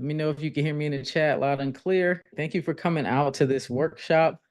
Let me know if you can hear me in the chat loud and clear. Thank you for coming out to this workshop.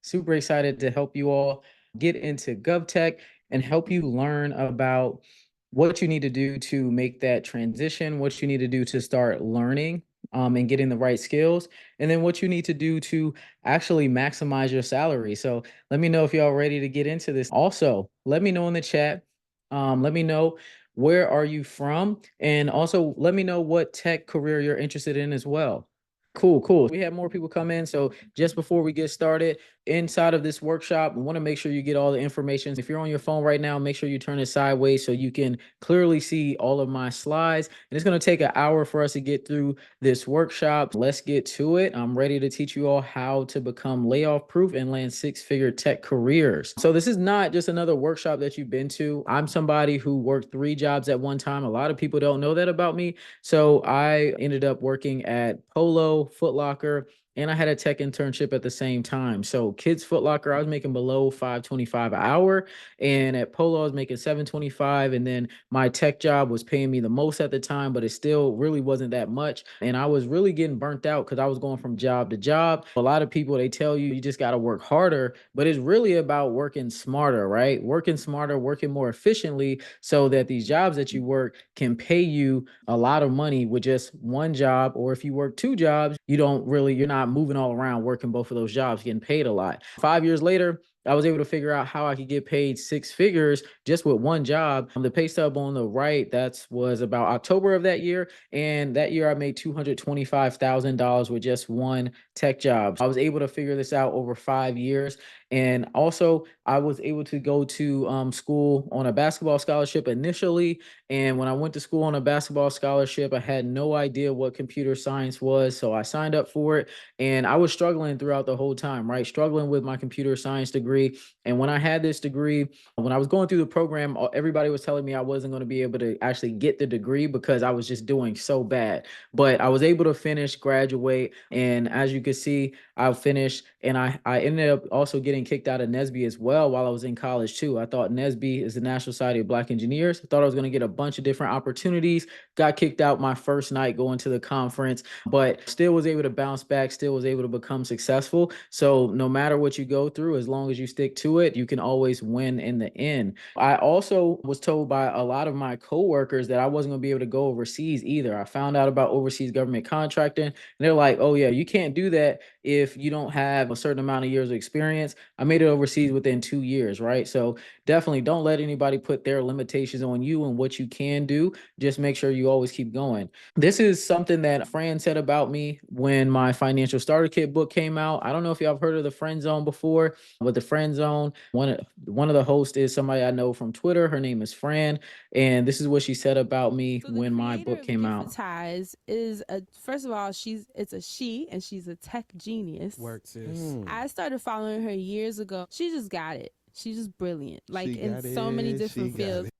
Super excited to help you all get into GovTech and help you learn about what you need to do to make that transition, what you need to do to start learning and getting the right skills, and then what you need to do to actually maximize your salary. So let me know if y'all ready to get into this. Also, let me know in the chat. Let me know where are you from, and also let me know what tech career you're interested in as well. Cool, cool. We have more people come in. So just before we get started, inside of this workshop, we want to make sure you get all the information. If you're on your phone right now, make sure you turn it sideways so you can clearly see all of my slides. And it's going to take an hour for us to get through this workshop. Let's get to it. I'm ready to teach you all how to become layoff proof and land six-figure tech careers. So this is not just another workshop that you've been to. I'm somebody who worked 3 jobs at one time. A lot of people don't know that about me. So I ended up working at Polo, Foot Locker, and I had a tech internship at the same time. So Kids Foot Locker, I was making below $5.25 an hour, and at Polo I was making $7.25, and then my tech job was paying me the most at the time, but it still really wasn't that much. And I was really getting burnt out because I was going from job to job. A lot of people, they tell you you just got to work harder, but it's really about working smarter, right? Working smarter, working more efficiently so that these jobs that you work can pay you a lot of money with just one job. Or if you work 2 jobs, you're not moving all around working both of those jobs, getting paid a lot. 5 years later, I was able to figure out how I could get paid 6 figures just with one job. The pay stub on the right, that was about October of that year. And that year I made $225,000 with just one tech job. I was able to figure this out over 5 years. And also, I was able to go to school on a basketball scholarship initially. And when I went to school on a basketball scholarship, I had no idea what computer science was. So I signed up for it. And I was struggling throughout the whole time, right? Struggling with my computer science degree. And when I had this degree, when I was going through the program, everybody was telling me I wasn't going to be able to actually get the degree because I was just doing so bad. But I was able to finish, graduate. And as you can see, I finished, and I ended up also getting kicked out of NSBE as well while I was in college too. I thought NSBE is the National Society of Black Engineers. I thought I was going to get a bunch of different opportunities. Got kicked out my first night going to the conference, but still was able to bounce back, still was able to become successful. So no matter what you go through, as long as you stick to it, you can always win in the end. I also was told by a lot of my coworkers that I wasn't going to be able to go overseas either. I found out about overseas government contracting, and they're like, "Oh yeah, you can't do that if you don't have a certain amount of years of experience." I made it overseas within 2 years, right? So definitely don't let anybody put their limitations on you and what you can do. Just make sure you always keep going. This is something that Fran said about me when my financial starter kit book came out. I don't know if y'all have heard of the friend zone before, but the friend zone, one of the hosts is somebody I know from Twitter. Her name is Fran, and this is what she said about me So the when my creator book of came out. Giftize is a first of all, it's a she and she's a tech genius. Work, sis. I started following her years ago. She just got it. She's just brilliant. Like She in got so many it. She different got fields. it.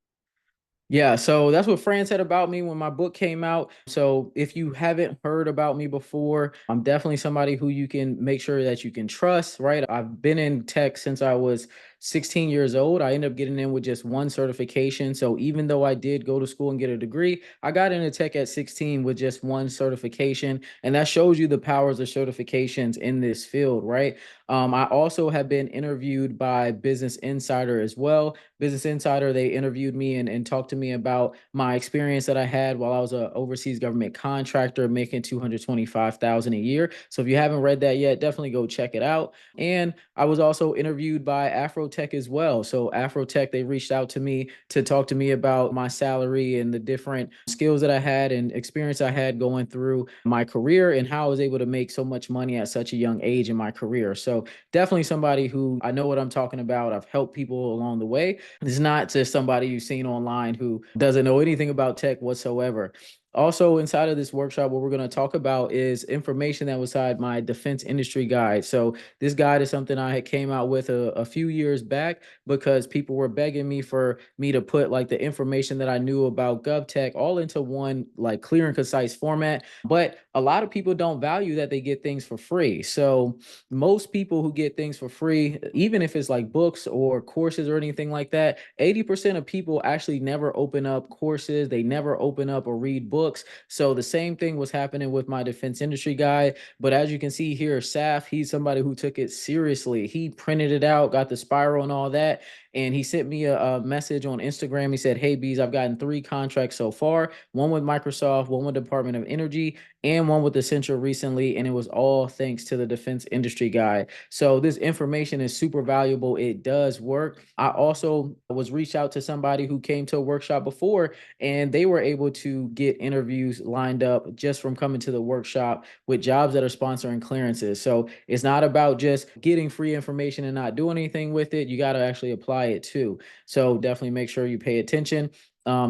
Yeah, so that's what Fran said about me when my book came out. So if you haven't heard about me before, I'm definitely somebody who you can make sure that you can trust, right? I've been in tech since I was 16 years old. I ended up getting in with just one certification. So even though I did go to school and get a degree, I got into tech at 16 with just one certification. And that shows you the powers of certifications in this field, right? I also have been interviewed by Business Insider as well. Business Insider, they interviewed me and talked to me about my experience that I had while I was an overseas government contractor making 225,000 a year. So if you haven't read that yet, definitely go check it out. And I was also interviewed by Afrotech as well. So Afrotech, they reached out to me to talk to me about my salary and the different skills that I had and experience I had going through my career and how I was able to make so much money at such a young age in my career. So definitely somebody who I know what I'm talking about. I've helped people along the way. It's not just somebody you've seen online who doesn't know anything about tech whatsoever. Also, inside of this workshop, what we're going to talk about is information that was inside my defense industry guide. So this guide is something I had came out with a few years back because people were begging me for me to put like the information that I knew about GovTech all into one like clear and concise format. But a lot of people don't value that they get things for free. So most people who get things for free, even if it's like books or courses or anything like that, 80% of people actually never open up courses. They never open up or read books books. So the same thing was happening with my defense industry guy. But as you can see here, Saf, he's somebody who took it seriously. He printed it out, got the spiral and all that. And he sent me a message on Instagram. He said, "Hey, Bees, I've gotten 3 contracts so far, one with Microsoft, one with Department of Energy, and one with Accenture recently. And it was all thanks to the defense industry guy." So this information is super valuable. It does work. I also was reached out to somebody who came to a workshop before, and they were able to get interviews lined up just from coming to the workshop with jobs that are sponsoring clearances. So it's not about just getting free information and not doing anything with it. You got to actually apply it too. So definitely make sure you pay attention.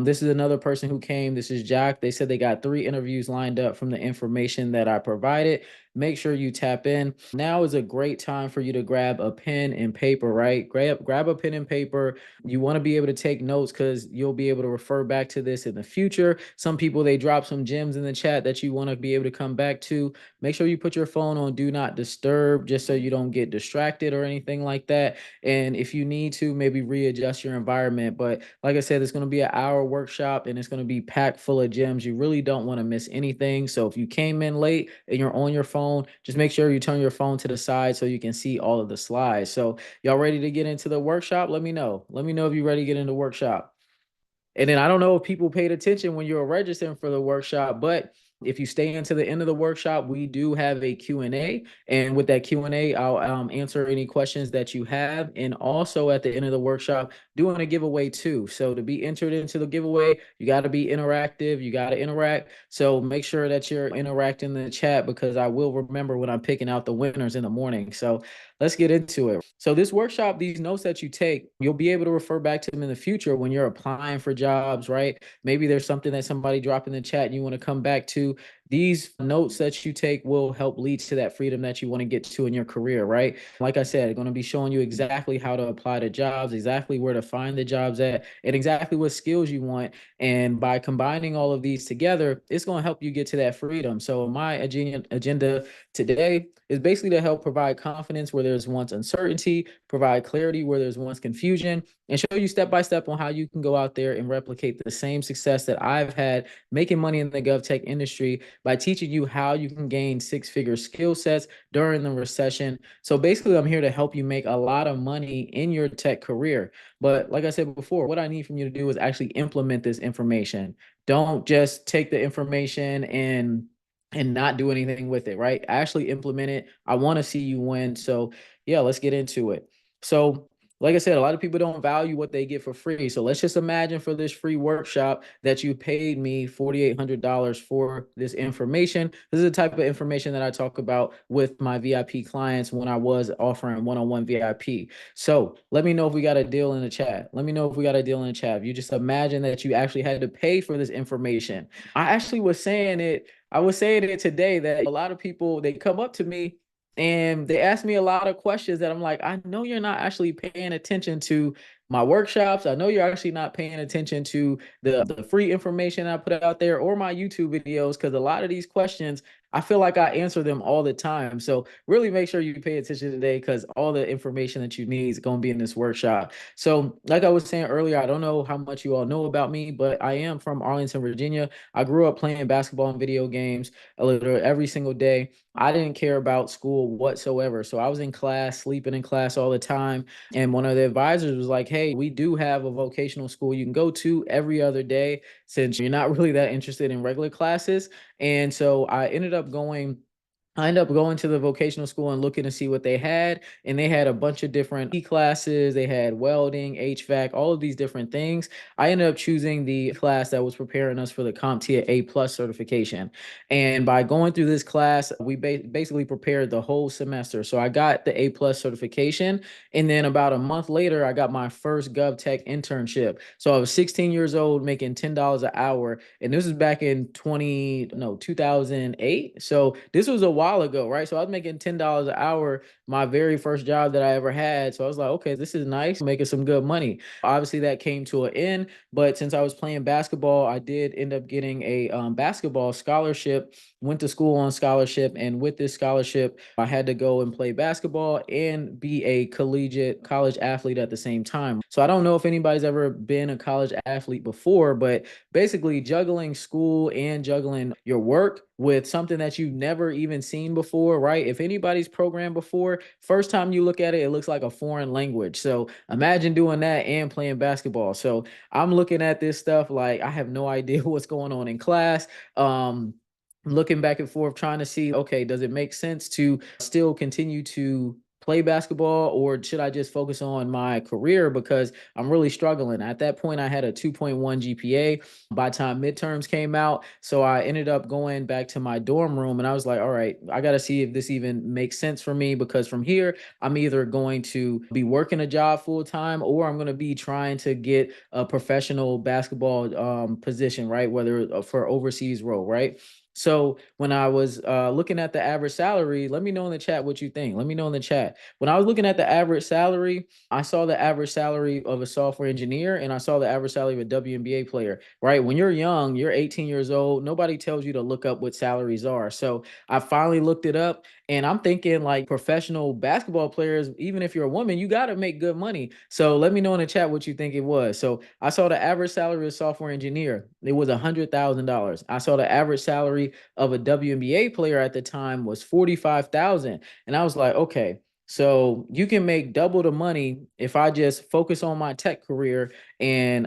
This is another person who came. This is Jack. They said they got 3 interviews lined up from the information that I provided. Make sure you tap in. Now is a great time for you to grab a pen and paper, right? Grab a pen and paper. You want to be able to take notes because you'll be able to refer back to this in the future. Some people, they drop some gems in the chat that you want to be able to come back to. Make sure you put your phone on do not disturb just so you don't get distracted or anything like that. And if you need to, maybe readjust your environment. But like I said, it's going to be an hour workshop and it's going to be packed full of gems. You really don't want to miss anything. So if you came in late and you're on your phone, just make sure you turn your phone to the side so you can see all of the slides. So y'all ready to get into the workshop? Let me know. Let me know if you're ready to get into the workshop. And then I don't know if people paid attention when you were registering for the workshop, but if you stay into the end of the workshop, we do have a Q&A. And with that Q&A, I'll answer any questions that you have. And also at the end of the workshop, doing a giveaway too. So to be entered into the giveaway, you got to be interactive. You got to interact. So make sure that you're interacting in the chat because I will remember when I'm picking out the winners in the morning. So let's get into it. So this workshop, these notes that you take, you'll be able to refer back to them in the future when you're applying for jobs, right? Maybe there's something that somebody dropped in the chat and you want to come back to. These notes that you take will help lead to that freedom that you want to get to in your career, right? Like I said, I'm going to be showing you exactly how to apply to jobs, exactly where to find the jobs at, and exactly what skills you want. And by combining all of these together, it's going to help you get to that freedom. So my agenda today is basically to help provide confidence where there's once uncertainty, provide clarity where there's once confusion, and show you step by step on how you can go out there and replicate the same success that I've had making money in the GovTech industry by teaching you how you can gain 6-figure skill sets during the recession. So basically, I'm here to help you make a lot of money in your tech career. But like I said before, what I need from you to do is actually implement this information. Don't just take the information and not do anything with it, right? Actually implement it. I want to see you win. So yeah, let's get into it. So like I said, a lot of people don't value what they get for free. So let's just imagine for this free workshop that you paid me $4,800 for this information. This is the type of information that I talk about with my VIP clients when I was offering one-on-one VIP. So let me know if we got a deal in the chat. Let me know if we got a deal in the chat. If you just imagine that you actually had to pay for this information. I actually was saying it. I was saying it today that a lot of people, they come up to me and they ask me a lot of questions that I'm like, I know you're not actually paying attention to my workshops. I know you're actually not paying attention to the free information I put out there or my YouTube videos, because a lot of these questions, I feel like I answer them all the time. So really make sure you pay attention today because all the information that you need is going to be in this workshop. So like I was saying earlier, I don't know how much you all know about me, but I am from Arlington, Virginia. I grew up playing basketball and video games literally every single day. I didn't care about school whatsoever. So I was in class, sleeping in class all the time. And one of the advisors was like, "Hey, we do have a vocational school you can go to every other day since you're not really that interested in regular classes." And so I ended up going to the vocational school and looking to see what they had. And they had a bunch of different classes. They had welding, HVAC, all of these different things. I ended up choosing the class that was preparing us for the CompTIA A plus certification. And by going through this class, we basically prepared the whole semester. So I got the A plus certification. And then about a month later, I got my first GovTech internship. So I was 16 years old, making $10 an hour. And this was back in 2008. So this was a while while ago, right? So I was making $10 an hour my very first job that I ever had. So I was like, okay, this is nice, making some good money. Obviously, that came to an end, but since I was playing basketball, I did end up getting a basketball scholarship. Went to school on scholarship, and with this scholarship, I had to go and play basketball and be a collegiate college athlete at the same time. So I don't know if anybody's ever been a college athlete before, but basically juggling school and juggling your work with something that you've never even seen before, right? If anybody's programmed before, first time you look at it, it looks like a foreign language. So imagine doing that and playing basketball. So I'm looking at this stuff like I have no idea what's going on in class. Looking back and forth, trying to see, okay, does it make sense to still continue to play basketball, or should I just focus on my career because I'm really struggling? At that point, I had a 2.1 GPA by the time midterms came out. So I ended up going back to my dorm room and I was like, all right, I got to see if this even makes sense for me, because from here, I'm either going to be working a job full time or I'm going to be trying to get a professional basketball position, right? Whether for overseas role, right? So when I was looking at the average salary, let me know in the chat what you think. Let me know in the chat. When I was looking at the average salary, I saw the average salary of a software engineer and I saw the average salary of a WNBA player, right? When you're young, you're 18 years old, nobody tells you to look up what salaries are. So I finally looked it up and I'm thinking like professional basketball players, even if you're a woman, you got to make good money. So let me know in the chat what you think it was. So I saw the average salary of a software engineer. It was $100,000. I saw the average salary of a WNBA player at the time was 45,000. And I was like, okay, so you can make double the money if I just focus on my tech career and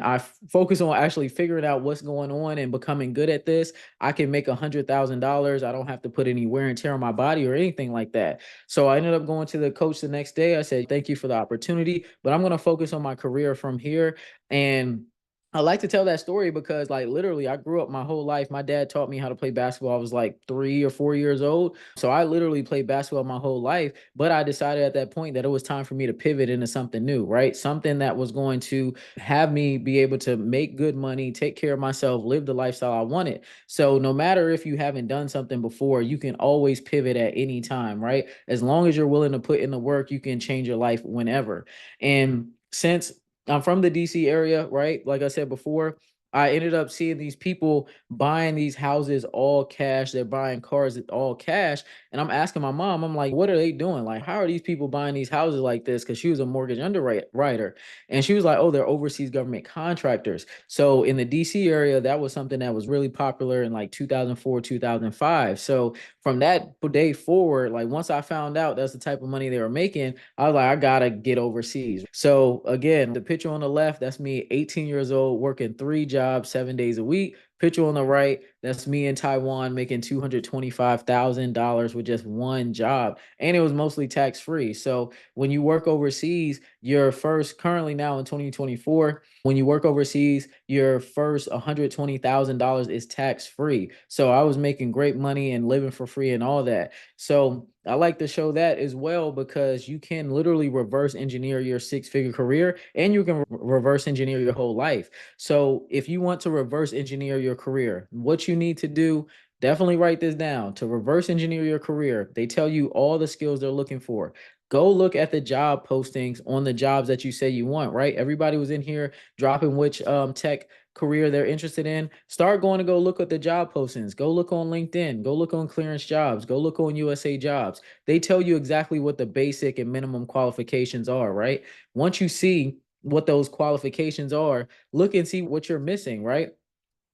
focus on actually figuring out what's going on and becoming good at this. I can make $100,000. I don't have to put any wear and tear on my body or anything like that. So I ended up going to the coach the next day. I said, thank you for the opportunity, but I'm going to focus on my career from here. And I like to tell that story because, like, literally, I grew up my whole life. My dad taught me how to play basketball. I was like 3 or 4 years old. So I literally played basketball my whole life. But I decided at that point that it was time for me to pivot into something new, right? Something that was going to have me be able to make good money, take care of myself, live the lifestyle I wanted. So no matter if you haven't done something before, you can always pivot at any time, right? As long as you're willing to put in the work, you can change your life whenever. And since I'm from the DC area, right? Like I said before, I ended up seeing these people buying these houses all cash. They're buying cars all cash. And I'm asking my mom, I'm like, what are they doing? Like, how are these people buying these houses like this? Because she was a mortgage underwriter. And she was like, oh, they're overseas government contractors. So in the DC area, that was something that was really popular in like 2004, 2005. So from that day forward, like once I found out that's the type of money they were making, I was like, I gotta get overseas. So again, the picture on the left, that's me, 18 years old, working 3 jobs, 7 days a week. Picture on the right, that's me in Taiwan making $225,000 with just one job. And it was mostly tax free. So when you work overseas, your first, currently now in 2024, when you work overseas, your first $120,000 is tax free. So I was making great money and living for free and all that. So I like to show that as well because you can literally reverse engineer your six-figure career and you can reverse engineer your whole life. So if you want to reverse engineer your career, what you need to do, definitely write this down. To reverse engineer your career, they tell you all the skills they're looking for. Go look at the job postings on the jobs that you say you want, right? Everybody was in here dropping which tech career they're interested in. Start going to go look at the job postings. Go look on LinkedIn. Go look on Clearance Jobs. Go look on USA Jobs. They tell you exactly what the basic and minimum qualifications are, right? Once you see what those qualifications are, look and see what you're missing, right?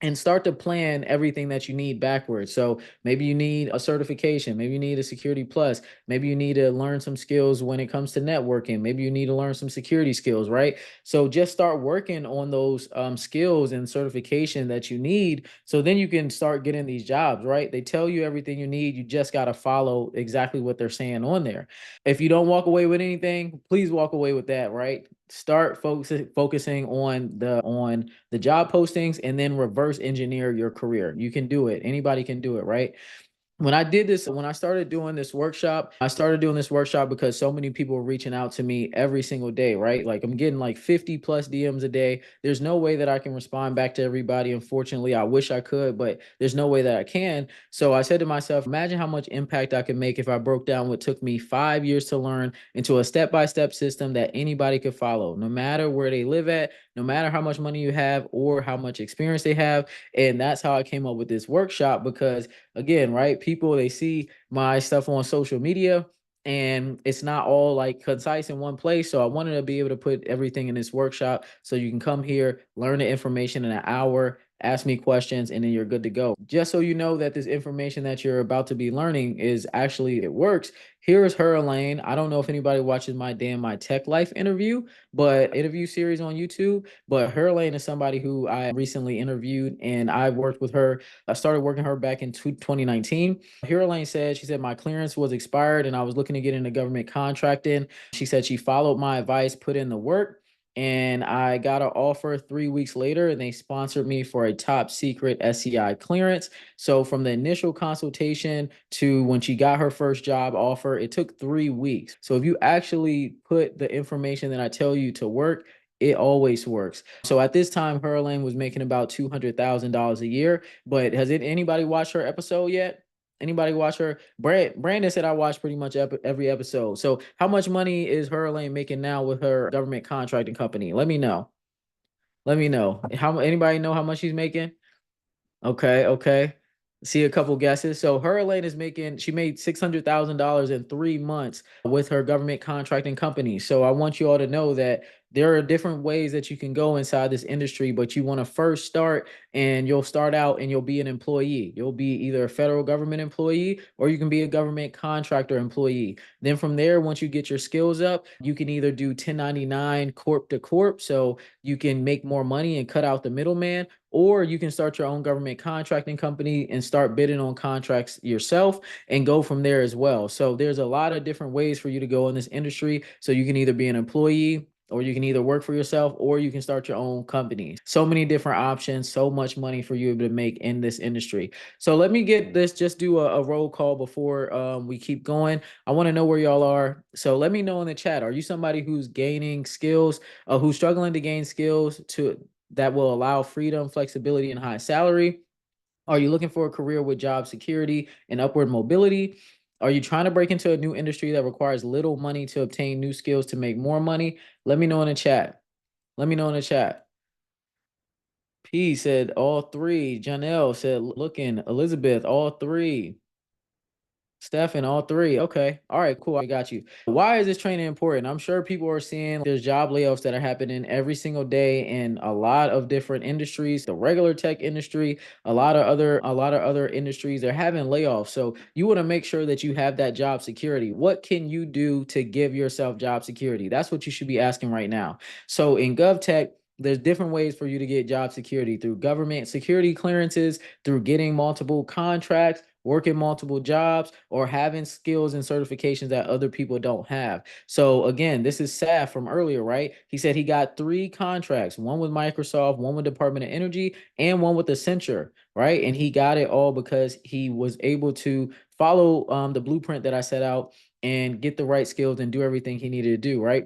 And start to plan everything that you need backwards. So maybe you need a certification, maybe you need a security plus, maybe you need to learn some skills when it comes to networking, maybe you need to learn some security skills, right? So just start working on those skills and certification that you need. So then you can start getting these jobs, right? They tell you everything you need. You just got to follow exactly what they're saying on there. If you don't walk away with anything, please walk away with that, right? Start focusing on the job postings and then reverse engineer your career. You can do it. Anybody can do it, right? when I did this, when I started doing this workshop, I started doing this workshop because so many people were reaching out to me every single day, right? Like I'm getting like 50 plus DMs a day. There's no way that I can respond back to everybody. Unfortunately, I wish I could, but there's no way that I can. So I said to myself, imagine how much impact I could make if I broke down what took me 5 years to learn into a step-by-step system that anybody could follow, no matter where they live at, no matter how much money you have or how much experience they have. And that's how I came up with this workshop because again, right? People they see my stuff on social media and it's not all like concise in one place. So I wanted to be able to put everything in this workshop so you can come here, learn the information in an hour, ask me questions, and then you're good to go. Just so you know that this information that you're about to be learning is actually it works. Here is her Elaine. I don't know if anybody watches my damn my tech life interview, but interview series on YouTube. But her Elaine is somebody who I recently interviewed and I worked with her. I started working her back in 2019. Here Elaine said, she said, my clearance was expired and I was looking to get into government contracting. She said she followed my advice, put in the work, and I got an offer 3 weeks later and they sponsored me for a top secret SCI clearance. So from the initial consultation to when she got her first job offer, it took 3 weeks. So if you actually put the information that I tell you to work, it always works. So at this time, Herlane was making about $200,000 a year. But has it anybody watched her episode yet? Anybody watch her? Brandon said I watched pretty much every episode. So how much money is Herlane making now with her government contracting company? Let me know. Let me know. How anybody know how much she's making? Okay, okay. See a couple guesses. So her Elaine is making, she made $600,000 in 3 months with her government contracting company. So I want you all to know that there are different ways that you can go inside this industry, but you want to first start and you'll start out and you'll be an employee. You'll be either a federal government employee or you can be a government contractor employee. Then from there, once you get your skills up, you can either do 1099 corp to corp. So you can make more money and cut out the middleman, or you can start your own government contracting company and start bidding on contracts yourself and go from there as well. So there's a lot of different ways for you to go in this industry. So you can either be an employee or you can either work for yourself or you can start your own company. So many different options, so much money for you to make in this industry. So let me get this, just do a roll call before we keep going. I want to know where y'all are. So let me know in the chat. Are you somebody who's gaining skills, who's struggling to gain skills to that will allow freedom, flexibility, and high salary? Are you looking for a career with job security and upward mobility? Are you trying to break into a new industry that requires little money to obtain new skills to make more money? Let me know in the chat. Let me know in the chat. P said all three. Janelle said looking. Elizabeth, all three. Stefan, all three. Okay. All right, cool. I got you. Why is this training important? I'm sure people are seeing there's job layoffs that are happening every single day in a lot of different industries, the regular tech industry, a lot of other industries, they're having layoffs. So you want to make sure that you have that job security. What can you do to give yourself job security? That's what you should be asking right now. So in GovTech, there's different ways for you to get job security through government security clearances, through getting multiple contracts, working multiple jobs, or having skills and certifications that other people don't have. So again, this is Saf from earlier, right? He said he got 3 contracts, one with Microsoft, one with Department of Energy, and one with Accenture, right? And he got it all because he was able to follow the blueprint that I set out and get the right skills and do everything he needed to do, right?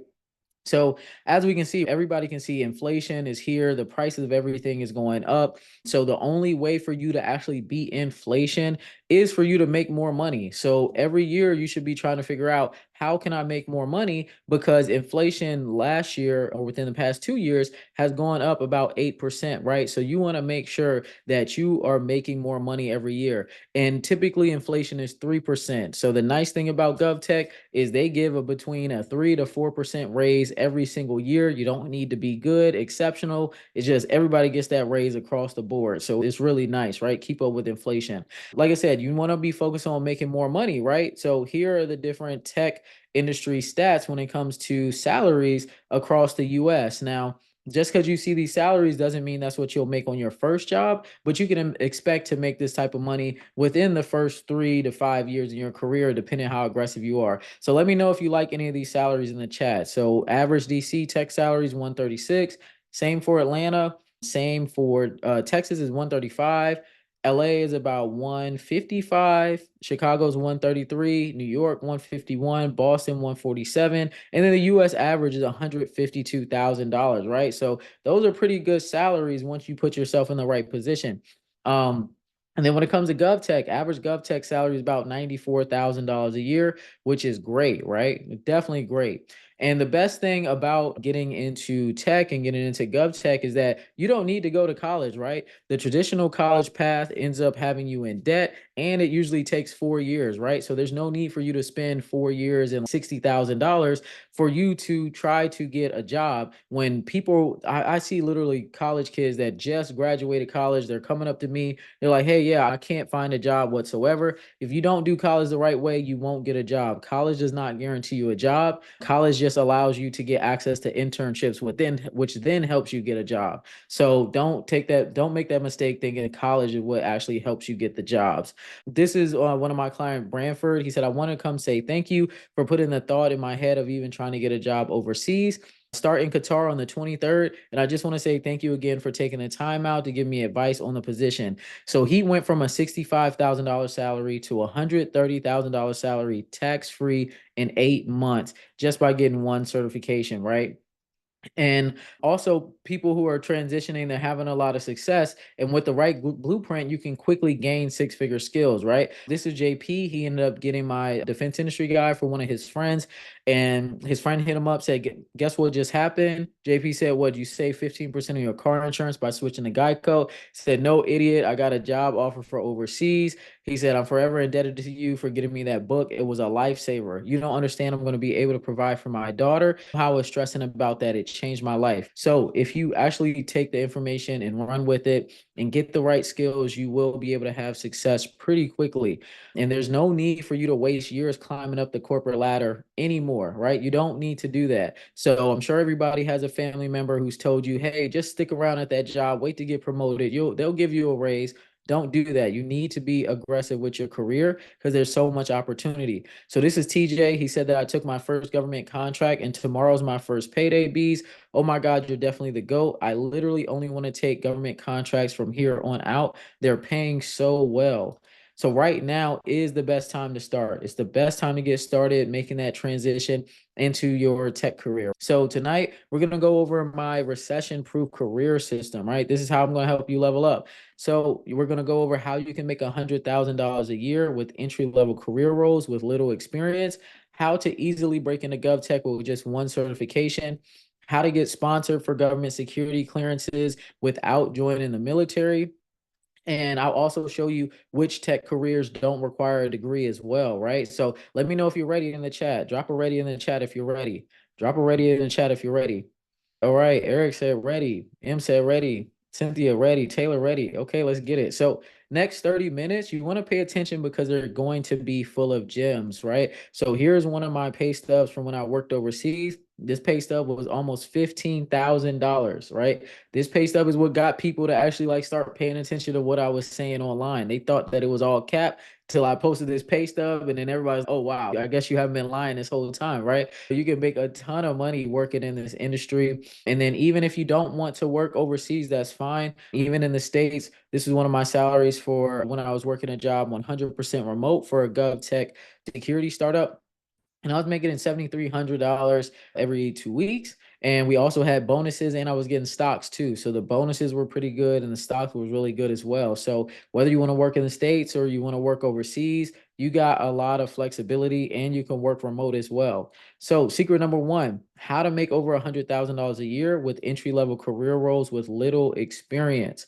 So as we can see, everybody can see inflation is here. The prices of everything is going up. So the only way for you to actually beat inflation is for you to make more money. So every year you should be trying to figure out how can I make more money, because inflation last year or within the past 2 years has gone up about 8%, right? So you want to make sure that you are making more money every year. And typically inflation is 3%. So the nice thing about GovTech is they give a between a 3 to 4% raise every single year. You don't need to be good, exceptional. It's just everybody gets that raise across the board. So it's really nice, right? Keep up with inflation. Like I said, you want to be focused on making more money, right? So here are the different tech industry stats when it comes to salaries across the US. Now, just because you see these salaries doesn't mean that's what you'll make on your first job, but you can expect to make this type of money within the first 3 to 5 years in your career, depending on how aggressive you are. So let me know if you like any of these salaries in the chat. So average DC tech salaries 136, same for Atlanta, same for Texas is 135. LA is about 155, Chicago's 133, New York 151, Boston 147, and then the US average is $152,000, right? So those are pretty good salaries once you put yourself in the right position. Um, and then when it comes to GovTech, average GovTech salary is about $94,000 a year, which is great, right? Definitely great. And the best thing about getting into tech and getting into GovTech is that you don't need to go to college, right? The traditional college path ends up having you in debt, and it usually takes 4 years, right? So there's no need for you to spend 4 years and $60,000 for you to try to get a job. When people, I see literally college kids that just graduated college, they're coming up to me, they're like, hey, yeah, I can't find a job whatsoever. If you don't do college the right way, you won't get a job. College does not guarantee you a job. College just allows you to get access to internships within, which then helps you get a job. So don't make that mistake thinking college is what actually helps you get the jobs. This is one of my client, Branford. He said, I want to come say thank you for putting the thought in my head of even trying to get a job overseas. Start in Qatar on the 23rd. And I just want to say thank you again for taking the time out to give me advice on the position. So he went from a $65,000 salary to a $130,000 salary tax free in 8 months just by getting one certification, right? And also people who are transitioning, they're having a lot of success, and with the right blueprint you can quickly gain six-figure skills, right? This is JP. He ended up getting my defense industry guy for one of his friends, and his friend hit him up, said, guess what just happened? JP said, what, you save 15% of your car insurance by switching to Geico? Said, no, idiot, I got a job offer for overseas. He said, I'm forever indebted to you for getting me that book. It was a lifesaver. You don't understand. I'm going to be able to provide for my daughter. How I was stressing about that, it changed my life. So if you actually take the information and run with it and get the right skills, you will be able to have success pretty quickly. And there's no need for you to waste years climbing up the corporate ladder anymore, right? You don't need to do that. So I'm sure everybody has a family member who's told you, hey, just stick around at that job, wait to get promoted. They'll give you a raise. Don't do that. You need to be aggressive with your career because there's so much opportunity. So this is TJ. He said that I took my first government contract and tomorrow's my first payday, Bees. Oh my God, you're definitely the GOAT. I literally only want to take government contracts from here on out. They're paying so well. So right now is the best time to start. It's the best time to get started making that transition into your tech career. So tonight we're going to go over my recession-proof career system, right? This is how I'm going to help you level up. So we're going to go over how you can make $100,000 a year with entry-level career roles with little experience, how to easily break into GovTech with just one certification, how to get sponsored for government security clearances without joining the military. And I'll also show you which tech careers don't require a degree as well, right? So let me know if you're ready in the chat. Drop a ready in the chat if you're ready. Drop a ready in the chat if you're ready. All right, Eric said ready. M said ready. Cynthia ready. Taylor ready. Okay, let's get it. So next 30 minutes, you want to pay attention because they're going to be full of gems, right? So here's one of my pay stubs from when I worked overseas. This pay stub was almost $15,000, right? This pay stub is what got people to actually like start paying attention to what I was saying online. They thought that it was all cap till I posted this pay stub, and then everybody's, oh wow, I guess you haven't been lying this whole time, right? You can make a ton of money working in this industry. And then even if you don't want to work overseas, that's fine. Even in the States, this is one of my salaries for when I was working a job 100% remote for a GovTech security startup. And I was making $7,300 every 2 weeks. And we also had bonuses, and I was getting stocks too. So the bonuses were pretty good and the stocks was really good as well. So whether you want to work in the States or you want to work overseas, you got a lot of flexibility and you can work remote as well. So secret number one, how to make over $100,000 a year with entry-level career roles with little experience.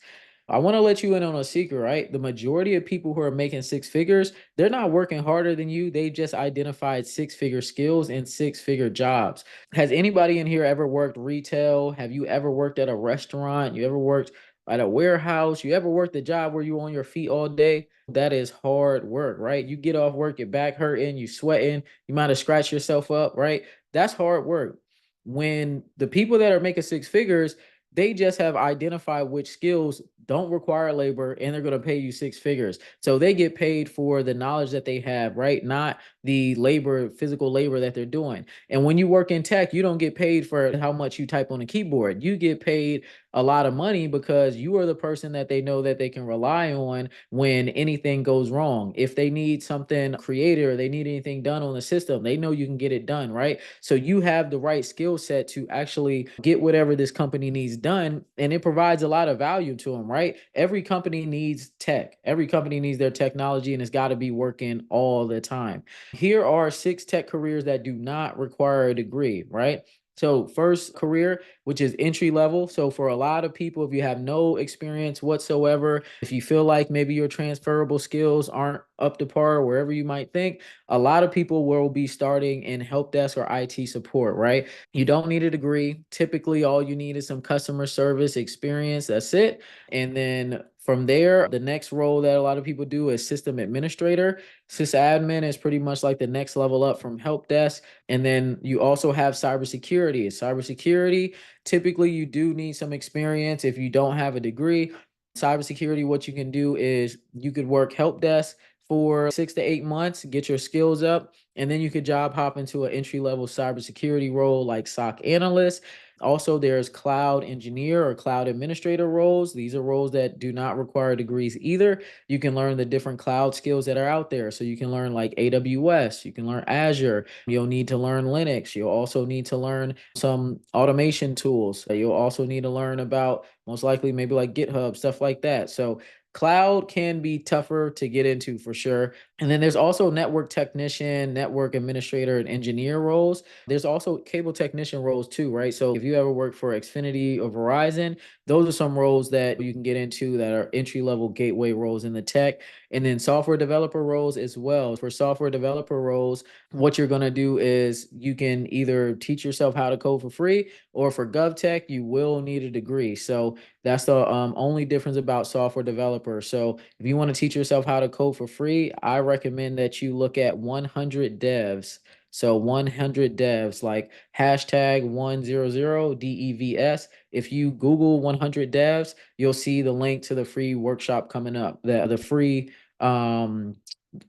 I want to let you in on a secret, right? The majority of people who are making six figures, they're not working harder than you. They just identified six-figure skills and six-figure jobs. Has anybody in here ever worked retail? Have you ever worked at a restaurant? You ever worked at a warehouse? You ever worked a job where you on your feet all day? That is hard work, right? You get off work, your back hurting, you sweating, you might have scratched yourself up, right? That's hard work. When the people that are making six figures, they just have identified which skills don't require labor and they're going to pay you six figures. So they get paid for the knowledge that they have, right? Not the labor, physical labor that they're doing. And when you work in tech, you don't get paid for how much you type on a keyboard. You get paid a lot of money because you are the person that they know that they can rely on when anything goes wrong. If they need something created or they need anything done on the system, they know you can get it done, right? So you have the right skill set to actually get whatever this company needs done. And it provides a lot of value to them, right? Every company needs tech, every company needs their technology, and it's got to be working all the time. Here are 6 tech careers that do not require a degree, right? So, first career, which is entry level. So, for a lot of people, if you have no experience whatsoever, if you feel like maybe your transferable skills aren't up to par, wherever you might think, a lot of people will be starting in help desk or IT support, right? You don't need a degree. Typically, all you need is some customer service experience. That's it. And then from there, the next role that a lot of people do is system administrator. Sysadmin is pretty much like the next level up from help desk. And then you also have cybersecurity. Cybersecurity, typically you do need some experience if you don't have a degree. Cybersecurity, what you can do is you could work help desk for 6 to 8 months, get your skills up, and then you could job hop into an entry level cybersecurity role like SOC analyst. Also, there's cloud engineer or cloud administrator roles. These are roles that do not require degrees either. You can learn the different cloud skills that are out there. So you can learn like AWS, you can learn Azure, you'll need to learn Linux, you'll also need to learn some automation tools. You'll also need to learn about most likely maybe like GitHub, stuff like that. So cloud can be tougher to get into for sure. And then there's also network technician, network administrator, and engineer roles. There's also cable technician roles too, right? So if you ever work for Xfinity or Verizon, those are some roles that you can get into that are entry level gateway roles in the tech. And then software developer roles as well. For software developer roles, what you're going to do is you can either teach yourself how to code for free, or for GovTech, you will need a degree. So that's the only difference about software developer. So if you want to teach yourself how to code for free, I recommend that you look at 100 devs. So 100 devs, like hashtag 100 DEVS. If you Google 100 devs, you'll see the link to the free workshop coming up. The free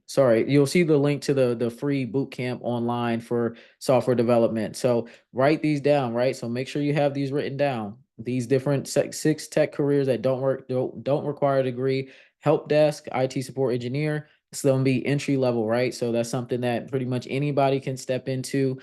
sorry, you'll see the link to the free boot camp online for software development. So write these down, right? So make sure you have these written down. These different 6 tech careers that don't require a degree: help desk, IT support engineer. It's going to be entry level, right? So that's something that pretty much anybody can step into.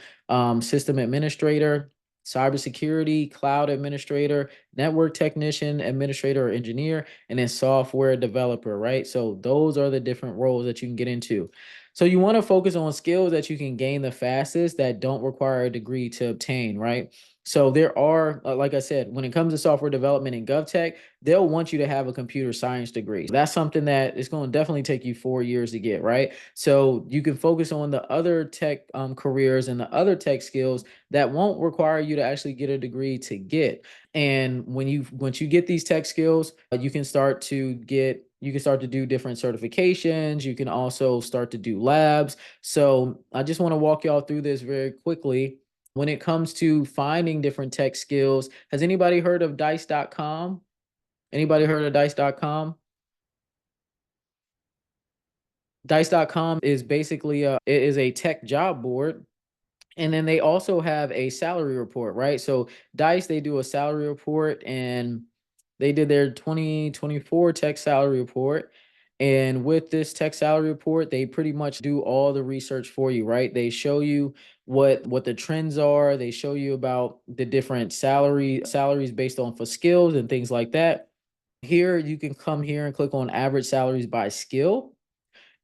System administrator, cybersecurity, cloud administrator, network technician, administrator, or engineer, and then software developer, right? So those are the different roles that you can get into. So you want to focus on skills that you can gain the fastest that don't require a degree to obtain, right? So there are, like I said, when it comes to software development in GovTech, they'll want you to have a computer science degree. That's something that is going to definitely take you 4 years to get, right? So you can focus on the other tech careers and the other tech skills that won't require you to actually get a degree to get. And once you get these tech skills, you can start to do different certifications. You can also start to do labs. So I just want to walk y'all through this very quickly. When it comes to finding different tech skills, has anybody heard of dice.com? Anybody heard of dice.com? Dice.com is basically it is a tech job board. And then they also have a salary report, right? So Dice, they do a salary report, and they did their 2024 tech salary report. And with this tech salary report, they pretty much do all the research for you, right? They show you what the trends are. They show you about the different salaries based on for skills and things like that. Here you can come here and click on average salaries by skill.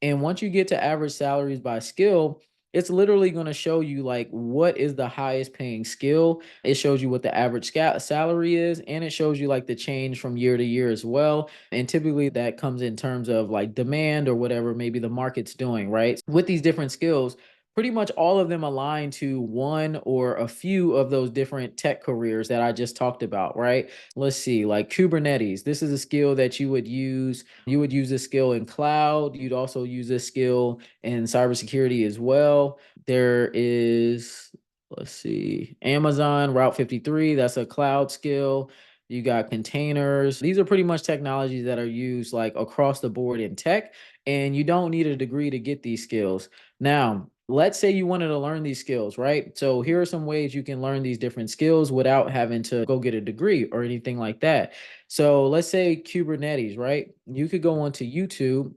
And once you get to average salaries by skill, it's literally going to show you like what is the highest paying skill. It shows you what the average salary is, and it shows you like the change from year to year as well. And typically that comes in terms of like demand or whatever maybe the market's doing, right? With these different skills, pretty much all of them align to one or a few of those different tech careers that I just talked about, right? Let's see, like Kubernetes. This is a skill that you would use. You would use this skill in cloud. You'd also use this skill in cybersecurity as well. There is, let's see, Amazon Route 53. That's a cloud skill. You got containers. These are pretty much technologies that are used like across the board in tech, and you don't need a degree to get these skills. Now, let's say you wanted to learn these skills, right? So here are some ways you can learn these different skills without having to go get a degree or anything like that. So let's say Kubernetes, right? You could go onto YouTube,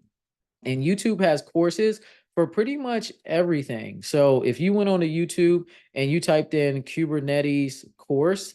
and YouTube has courses for pretty much everything. So if you went on to YouTube and you typed in Kubernetes course,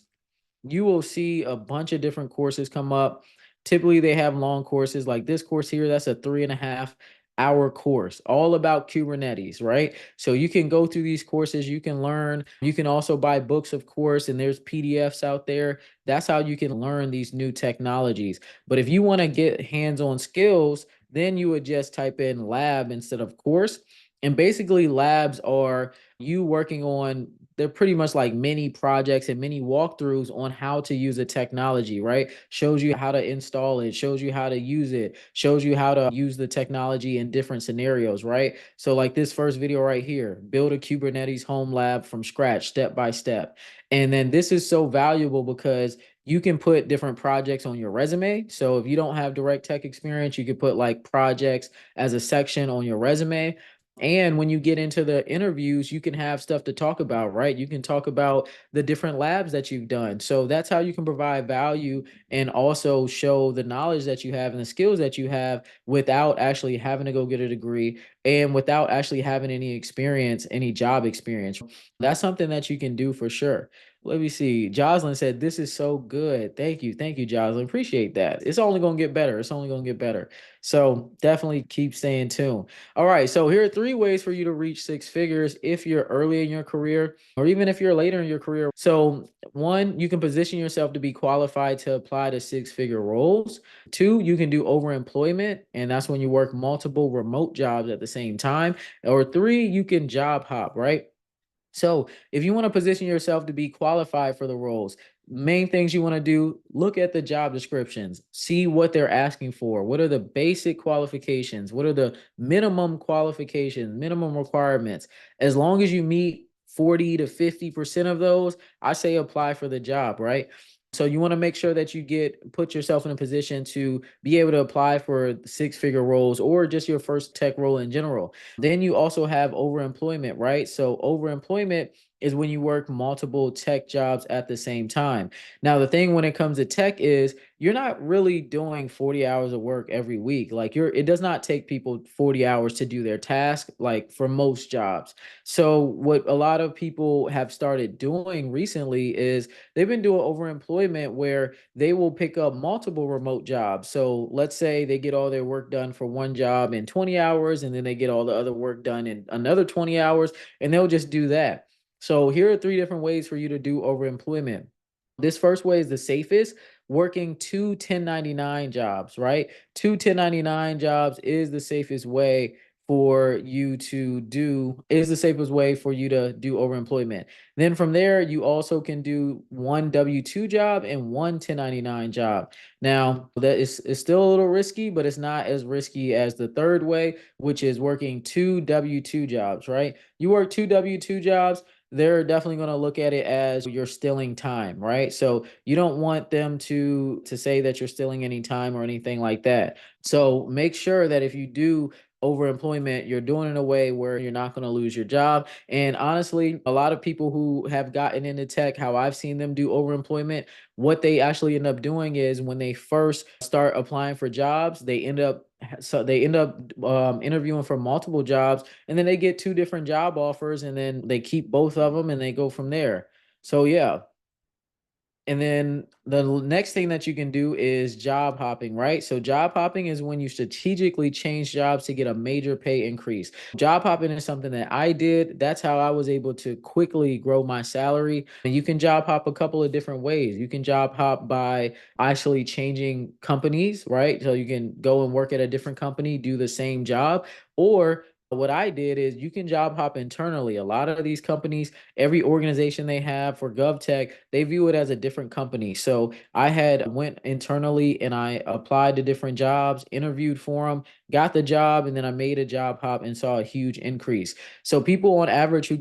you will see a bunch of different courses come up. Typically, they have long courses like this course here. That's a 3.5 hour course, all about Kubernetes, right? So you can go through these courses, you can learn. You can also buy books, of course, and there's PDFs out there. That's how you can learn these new technologies. But if you want to get hands on skills, then you would just type in lab instead of course. And basically, labs are you working on, they're pretty much like mini projects and mini walkthroughs on how to use a technology, right? Shows you how to install it, shows you how to use it, shows you how to use the technology in different scenarios, right? So, like this first video right here, build a Kubernetes home lab from scratch, step by step. And then this is so valuable because you can put different projects on your resume. So, if you don't have direct tech experience, you could put like projects as a section on your resume. And when you get into the interviews, you can have stuff to talk about, right? You can talk about the different labs that you've done. So that's how you can provide value and also show the knowledge that you have and the skills that you have without actually having to go get a degree and without actually having any experience, any job experience. That's something that you can do for sure. Let me see. Jocelyn said, "This is so good. Thank you. Thank you, Jocelyn. Appreciate that. It's only going to get better. It's only going to get better. So definitely keep staying tuned." All right, so here are 3 ways for you to reach 6 figures if you're early in your career or even if you're later in your career. So, one, you can position yourself to be qualified to apply to 6 figure roles. Two, you can do overemployment, and that's when you work multiple remote jobs at the same time. Or three, you can job hop, right? So, if you want to position yourself to be qualified for the roles, main things you want to do, look at the job descriptions, see what they're asking for. What are the basic qualifications? What are the minimum qualifications, minimum requirements? As long as you meet 40 to 50% of those, I say apply for the job, right? So you want to make sure that you put yourself in a position to be able to apply for 6 figure roles or just your first tech role in general. Then you also have overemployment, right? So overemployment is when you work multiple tech jobs at the same time. Now, the thing when it comes to tech is you're not really doing 40 hours of work every week. Like it does not take people 40 hours to do their task, like for most jobs. So what a lot of people have started doing recently is they've been doing overemployment where they will pick up multiple remote jobs. So let's say they get all their work done for one job in 20 hours, and then they get all the other work done in another 20 hours, and they'll just do that. So here are 3 different ways for you to do overemployment. This first way is the safest, working 2 1099 jobs, right? 2 1099 jobs is the safest way for you to do, is the safest way for you to do overemployment. Then from there, you also can do one W-2 job and one 1099 job. Now, that is still a little risky, but it's not as risky as the third way, which is working 2 W-2 jobs, right? You work 2 W-2 jobs, they're definitely going to look at it as you're stealing time, right? So you don't want them to say that you're stealing any time or anything like that. So make sure that if you do overemployment, you're doing it in a way where you're not going to lose your job. And honestly, a lot of people who have gotten into tech, how I've seen them do overemployment, what they actually end up doing is when they first start applying for jobs, they end up interviewing for multiple jobs, and then they get 2 different job offers, and then they keep both of them and they go from there. So yeah, and then the next thing that you can do is job hopping, right? So job hopping is when you strategically change jobs to get a major pay increase. Job hopping is something that I did. That's how I was able to quickly grow my salary. And you can job hop a couple of different ways. You can job hop by actually changing companies, right? So you can go and work at a different company, do the same job, or what I did is you can job hop internally. A lot of these companies, every organization they have for GovTech, they view it as a different company. So I had went internally and I applied to different jobs, interviewed for them, got the job, and then I made a job hop and saw a huge increase. So people on average who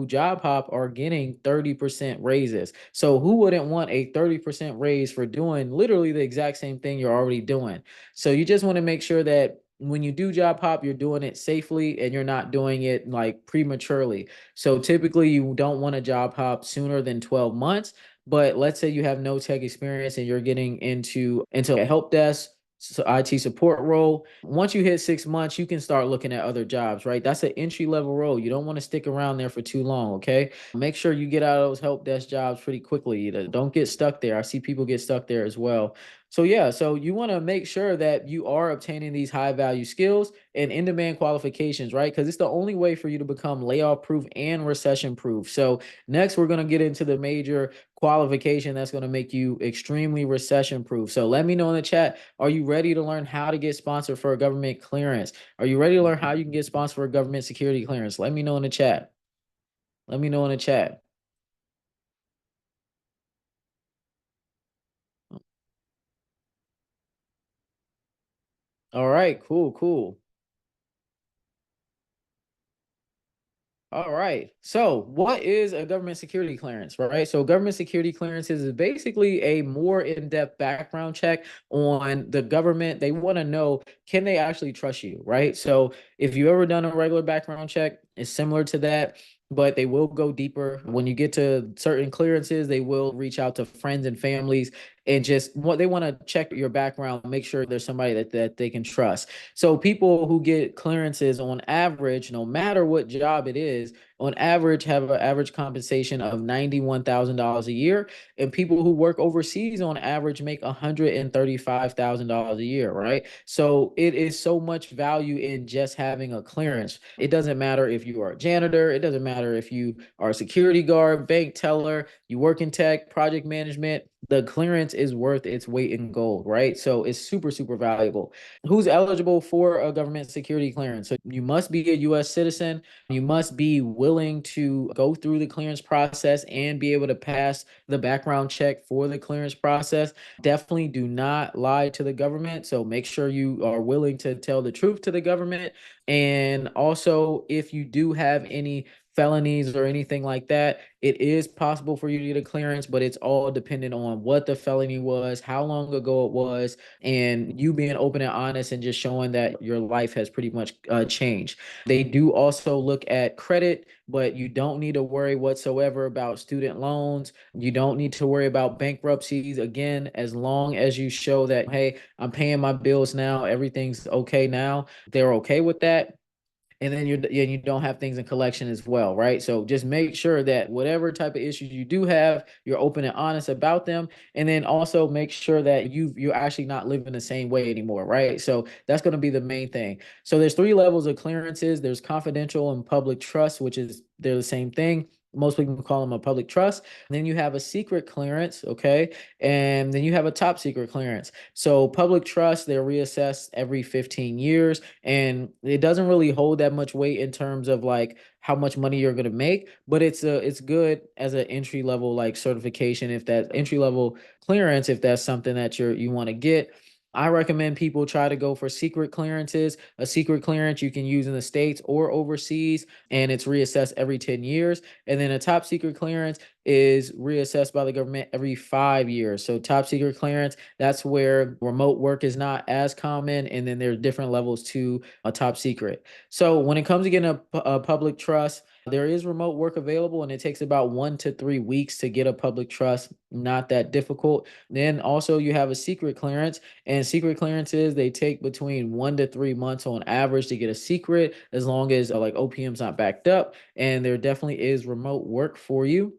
job hop are getting 30% raises. So who wouldn't want a 30% raise for doing literally the exact same thing you're already doing? So you just want to make sure that when you do job hop, you're doing it safely and you're not doing it like prematurely. So typically you don't want to job hop sooner than 12 months. But let's say you have no tech experience and you're getting into a help desk, so IT support role. Once you hit 6 months, you can start looking at other jobs, right? That's an entry level role. You don't want to stick around there for too long, okay? Make sure you get out of those help desk jobs pretty quickly. Don't get stuck there. I see people get stuck there as well. So yeah, so you want to make sure that you are obtaining these high value skills and in demand qualifications, right? Because it's the only way for you to become layoff proof and recession proof. So next, we're going to get into the major qualification that's going to make you extremely recession proof. So let me know in the chat, are you ready to learn how to get sponsored for a government clearance? Are you ready to learn how you can get sponsored for a government security clearance? Let me know in the chat. Let me know in the chat. All right, cool, cool. All right. So, what is a government security clearance, right? So, government security clearances is basically a more in-depth background check on the government. They want to know, can they actually trust you, right? So, if you ever done a regular background check, it's similar to that, but they will go deeper. When you get to certain clearances, they will reach out to friends and families and just what they want to check your background, make sure there's somebody that they can trust. So people who get clearances on average, no matter what job it is, on average have an average compensation of $91,000 a year. And people who work overseas on average make $135,000 a year, right? So it is so much value in just having a clearance. It doesn't matter if you are a janitor, it doesn't matter if you are a security guard, bank teller, you work in tech, project management. The clearance is worth its weight in gold, right? So it's super, super valuable. Who's eligible for a government security clearance? So you must be a US citizen. You must be willing to go through the clearance process and be able to pass the background check for the clearance process. Definitely do not lie to the government. So make sure you are willing to tell the truth to the government. And also, if you do have any felonies or anything like that, it is possible for you to get a clearance, but it's all dependent on what the felony was, how long ago it was, and you being open and honest and just showing that your life has pretty much changed. They do also look at credit, but you don't need to worry whatsoever about student loans. You don't need to worry about bankruptcies. Again, as long as you show that, hey, I'm paying my bills now, everything's okay now, they're okay with that, and then you don't have things in collection as well, right? So just make sure that whatever type of issues you do have, you're open and honest about them, and then also make sure that you're actually not living the same way anymore, right? So that's going to be the main thing. So there's three levels of clearances. There's confidential and public trust, which is they're the same thing. Most people call them a public trust. And then you have a secret clearance, okay? And then you have a top secret clearance. So public trust, they're reassessed every 15 years, and it doesn't really hold that much weight in terms of like how much money you're going to make, but it's good as an entry level like certification, if that entry level clearance, if that's something that you want to get. I recommend people try to go for secret clearances. A secret clearance you can use in the States or overseas, and it's reassessed every 10 years. And then a top secret clearance is reassessed by the government every 5 years. So top secret clearance, that's where remote work is not as common. And then there's different levels to a top secret. So when it comes to getting a public trust, there is remote work available, and it takes about 1 to 3 weeks to get a public trust. Not that difficult. Then also you have a secret clearance, and secret clearances, they take between 1 to 3 months on average to get a secret, as long as like OPM's not backed up. And there definitely is remote work for you.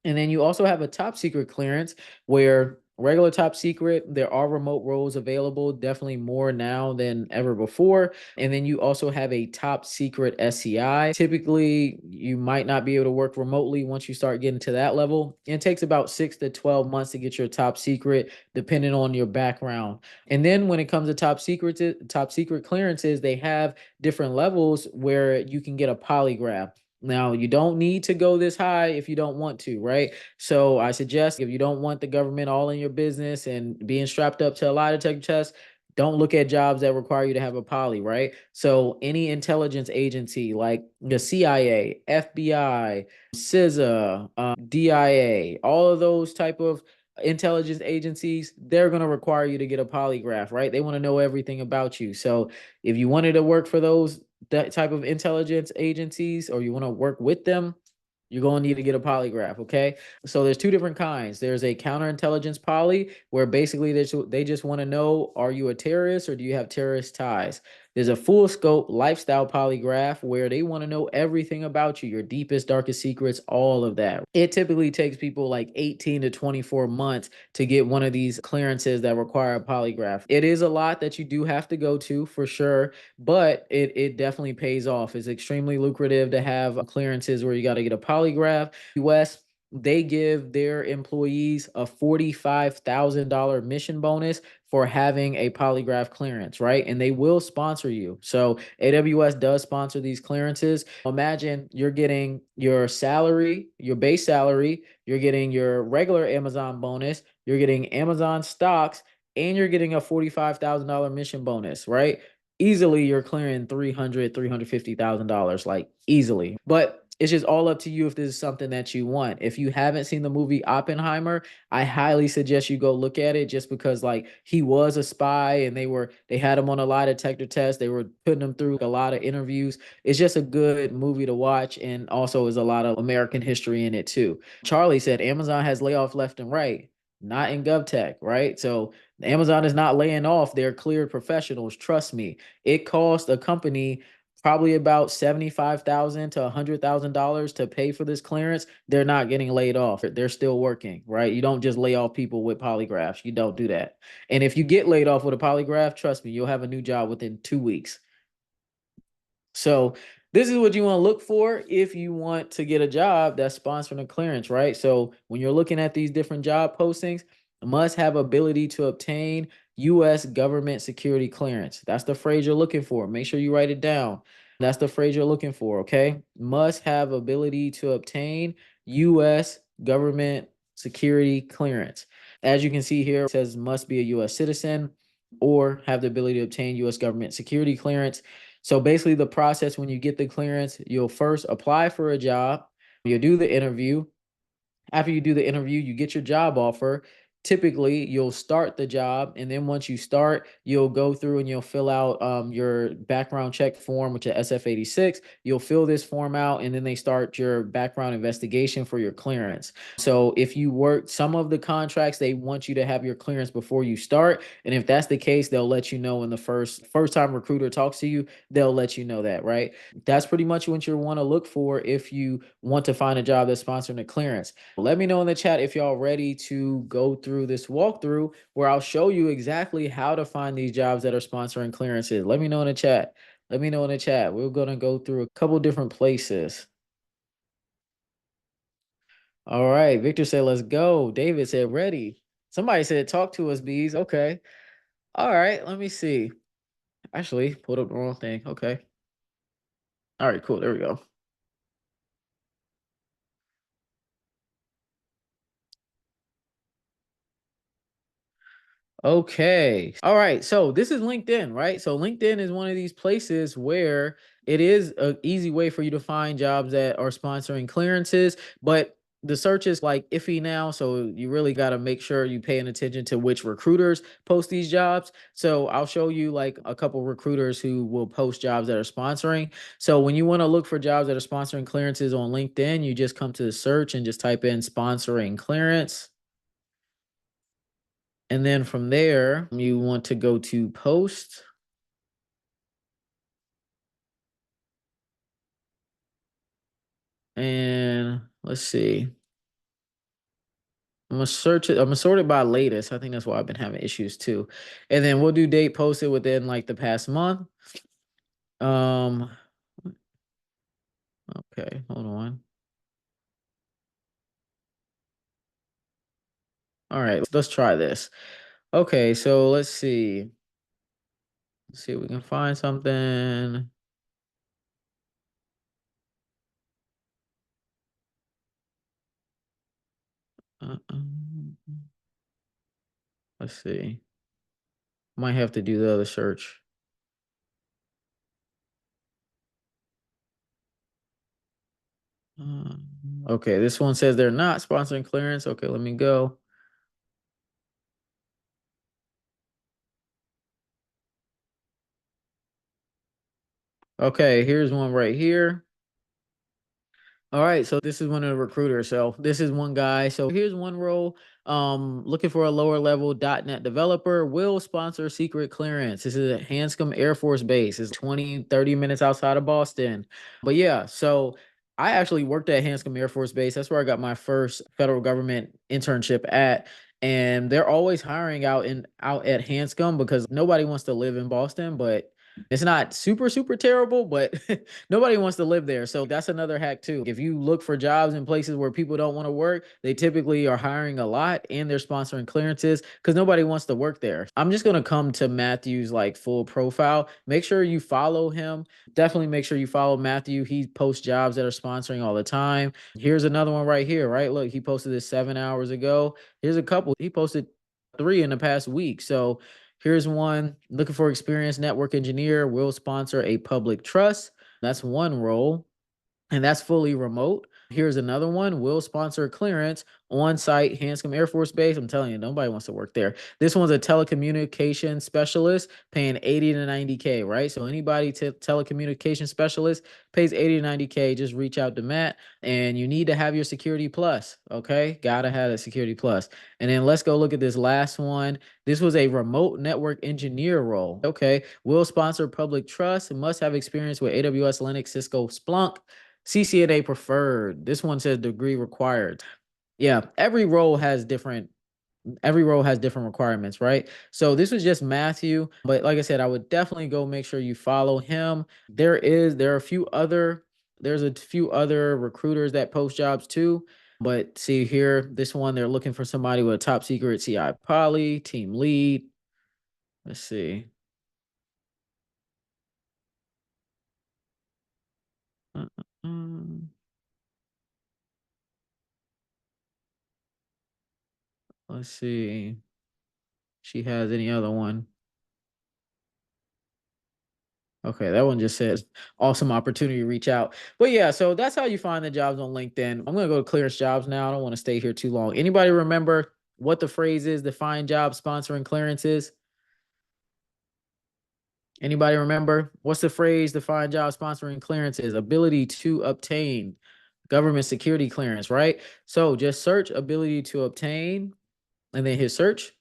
And then you also have a top secret clearance where regular top secret, there are remote roles available, definitely more now than ever before. And then you also have a top secret SCI. Typically, you might not be able to work remotely once you start getting to that level. It takes about 6 to 12 months to get your top secret, depending on your background. And then when it comes to top secret clearances, they have different levels where you can get a polygraph. Now, you don't need to go this high if you don't want to, right? So I suggest, if you don't want the government all in your business and being strapped up to a lie detector test, don't look at jobs that require you to have a poly, right? So any intelligence agency like the CIA, FBI, CISA, DIA, all of those type of intelligence agencies, they're going to require you to get a polygraph, right? They want to know everything about you. So if you wanted to work for those that type of intelligence agencies, or you want to work with them, you're going to need to get a polygraph, okay? So there's two different kinds. There's a counterintelligence poly where basically they just want to know, are you a terrorist or do you have terrorist ties? There's a full scope lifestyle polygraph where they want to know everything about you, your deepest, darkest secrets, all of that. It typically takes people like 18 to 24 months to get one of these clearances that require a polygraph. It is a lot that you do have to go to for sure, but it definitely pays off. It's extremely lucrative to have clearances where you got to get a polygraph. US, they give their employees a $45,000 mission bonus for having a polygraph clearance, right? And they will sponsor you. So AWS does sponsor these clearances. Imagine you're getting your salary, your base salary, you're getting your regular Amazon bonus, you're getting Amazon stocks, and you're getting a $45,000 mission bonus, right? Easily you're clearing $350,000, like easily. But it's just all up to you if this is something that you want. If you haven't seen the movie Oppenheimer, I highly suggest you go look at it, just because like he was a spy and they had him on a lie detector test. They were putting him through a lot of interviews. It's just a good movie to watch, and also is a lot of American history in it too. Charlie said Amazon has layoff left and right, not in GovTech, right? So Amazon is not laying off their cleared professionals. Trust me. It cost a company probably about $75,000 to $100,000 to pay for this clearance. They're not getting laid off. They're still working, right? You don't just lay off people with polygraphs. You don't do that. And if you get laid off with a polygraph, trust me, you'll have a new job within 2 weeks. So this is what you want to look for if you want to get a job that's sponsoring a clearance, right? So when you're looking at these different job postings, must have ability to obtain U.S. government security clearance. That's the phrase you're looking for. Make sure you write it down. That's the phrase you're looking for, okay? Must have ability to obtain U.S. government security clearance. As you can see here, it says must be a U.S. citizen or have the ability to obtain U.S. government security clearance. So basically, the process when you get the clearance, you'll first apply for a job, you'll do the interview. After you do the interview, you get your job offer. Typically, you'll start the job, and then once you start, you'll go through and you'll fill out your background check form, which is SF-86. You'll fill this form out, and then they start your background investigation for your clearance. So if you work some of the contracts, they want you to have your clearance before you start, and if that's the case, they'll let you know in the first time recruiter talks to you, they'll let you know that, right? That's pretty much what you want to look for if you want to find a job that's sponsoring a clearance. Let me know in the chat if y'all ready to go through this walkthrough where I'll show you exactly how to find these jobs that are sponsoring clearances. Let me know in the chat. Let me know in the chat. We're going to go through a couple different places. All right. Victor said, let's go. David said, ready. Somebody said, talk to us, bees. Okay. All right. Let me see. Actually, pulled up the wrong thing. Okay. All right, cool. There we go. Okay. All right. So this is LinkedIn, right? So LinkedIn is one of these places where it is an easy way for you to find jobs that are sponsoring clearances, but the search is like iffy now. So you really got to make sure you paying attention to which recruiters post these jobs. So I'll show you like a couple recruiters who will post jobs that are sponsoring. So when you want to look for jobs that are sponsoring clearances on LinkedIn, you just come to the search and just type in sponsoring clearance. And then from there, you want to go to post. And let's see. I'm gonna search it. I'm gonna sort it by latest. I think that's why I've been having issues too. And then we'll do date posted within like the past month. Um, okay, hold on. All right, let's try this. Okay, so let's see. Let's see if we can find something. Let's see. Might have to do the other search. Okay, this one says they're not sponsoring clearance. Okay, let me go. Okay, here's one right here. All right, so this is one of the recruiters. So this is one guy. So here's one role. Looking for a lower level .NET developer, will sponsor secret clearance. This is at Hanscom Air Force Base. It's 20-30 minutes outside of Boston. But yeah, so I actually worked at Hanscom Air Force Base. That's where I got my first federal government internship at. And they're always hiring out at Hanscom because nobody wants to live in Boston, but it's not super, super terrible, but nobody wants to live there. So that's another hack too. If you look for jobs in places where people don't want to work, they typically are hiring a lot and they're sponsoring clearances because nobody wants to work there. I'm just going to come to Matthew's like full profile. Make sure you follow him. Definitely make sure you follow Matthew. He posts jobs that are sponsoring all the time. Here's another one right here, right? Look, he posted this 7 hours ago. Here's a couple. He posted three in the past week. So here's one looking for experienced network engineer, will sponsor a public trust. That's one role, and that's fully remote. Here's another one, will sponsor clearance on site, Hanscom Air Force Base. I'm telling you, nobody wants to work there. This one's a telecommunication specialist paying 80 to 90K, right? So anybody telecommunication specialist pays 80 to 90K. Just reach out to Matt, and you need to have your security plus. Okay, gotta have a security plus. And then let's go look at this last one. This was a remote network engineer role. Okay, will sponsor public trust, must have experience with AWS, Linux, Cisco, Splunk. CCNA preferred. This one says degree required. Yeah, every role has different requirements, right? So this was just Matthew, but like I said, I would definitely go make sure you follow him. There's a few other recruiters that post jobs too. But see here, this one, they're looking for somebody with a top secret CI poly, team lead. Let's see. Uh, uh, uh. Let's see. She has any other one. Okay, that one just says awesome opportunity to reach out. But yeah, so that's how you find the jobs on LinkedIn. I'm gonna go to clearance jobs now. I don't want to stay here too long. Anybody remember what the phrase is, define job sponsoring clearances? Anybody remember? What's the phrase, define job sponsoring clearances? Ability to obtain government security clearance, right? So just search ability to obtain and then hit search.